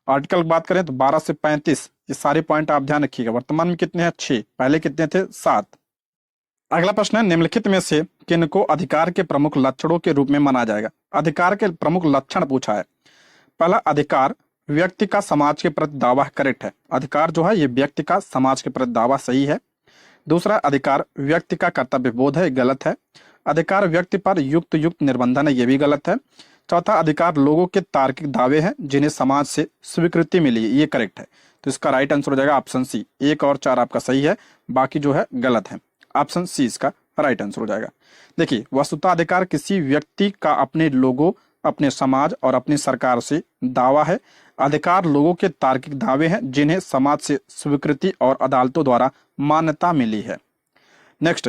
आर्टिकल बात करें तो 12 से 35, ये सारे पॉइंट आप ध्यान रखिएगा। वर्तमान में कितने हैं? 6, पहले कितने थे? 7। अगला प्रश्न है, निम्नलिखित में से किनको अधिकार के प्रमुख लक्षणों के रूप में माना जाएगा? अधिकार के प्रमुख लक्षण पूछा है। पहला, अधिकार व्यक्ति का समाज के प्रति दावा, करेक्ट है। अधिकार जो है ये व्यक्ति का समाज के प्रति दावा, सही है। दूसरा, अधिकार व्यक्ति का कर्तव्य बोध है, गलत है। अधिकार व्यक्ति पर युक्त निर्बंधन है, ये भी गलत है। चौथा, अधिकार लोगों के तार्किक दावे हैं जिन्हें समाज से स्वीकृति मिली है, ये करेक्ट है। तो इसका राइट आंसर हो जाएगा ऑप्शन सी। 1 और 4 आपका सही है, बाकी जो है गलत है। ऑप्शन सी इसका राइट आंसर हो जाएगा। देखिए, वस्तुतः अधिकार किसी व्यक्ति का अपने लोगों, अपने समाज और अपनी सरकार से दावा है। अधिकार लोगों के तार्किक दावे हैं जिन्हें समाज से स्वीकृति और अदालतों द्वारा मान्यता मिली है। नेक्स्ट,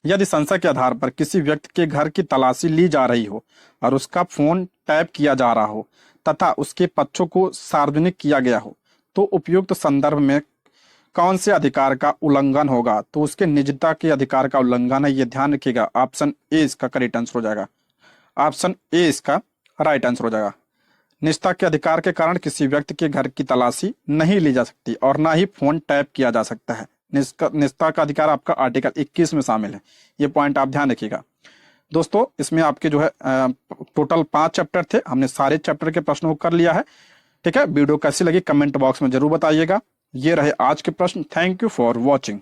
यदि संशय के आधार पर किसी व्यक्ति के घर की तलाशी ली जा रही हो और उसका फोन टैप किया जा रहा हो तथा उसके पक्षों को सार्वजनिक किया गया हो, तो उपयुक्त संदर्भ में कौन से अधिकार का उल्लंघन होगा? तो उसके निजता के अधिकार का उल्लंघन है, ये ध्यान रखिएगा। ऑप्शन ए इसका करेक्ट आंसर हो जाएगा। ऑप्शन ए इसका राइट आंसर हो जाएगा। निजता के अधिकार के कारण किसी व्यक्ति के घर की तलाशी नहीं ली जा सकती और ना ही फोन टैप किया जा सकता है। निजता का अधिकार आपका आर्टिकल 21 में शामिल है, ये पॉइंट आप ध्यान रखिएगा। दोस्तों इसमें आपके जो है टोटल 5 चैप्टर थे, हमने सारे चैप्टर के प्रश्नों को कर लिया है। ठीक है, वीडियो कैसी लगी कमेंट बॉक्स में जरूर बताइएगा। ये रहे आज के प्रश्न। Thank you for watching.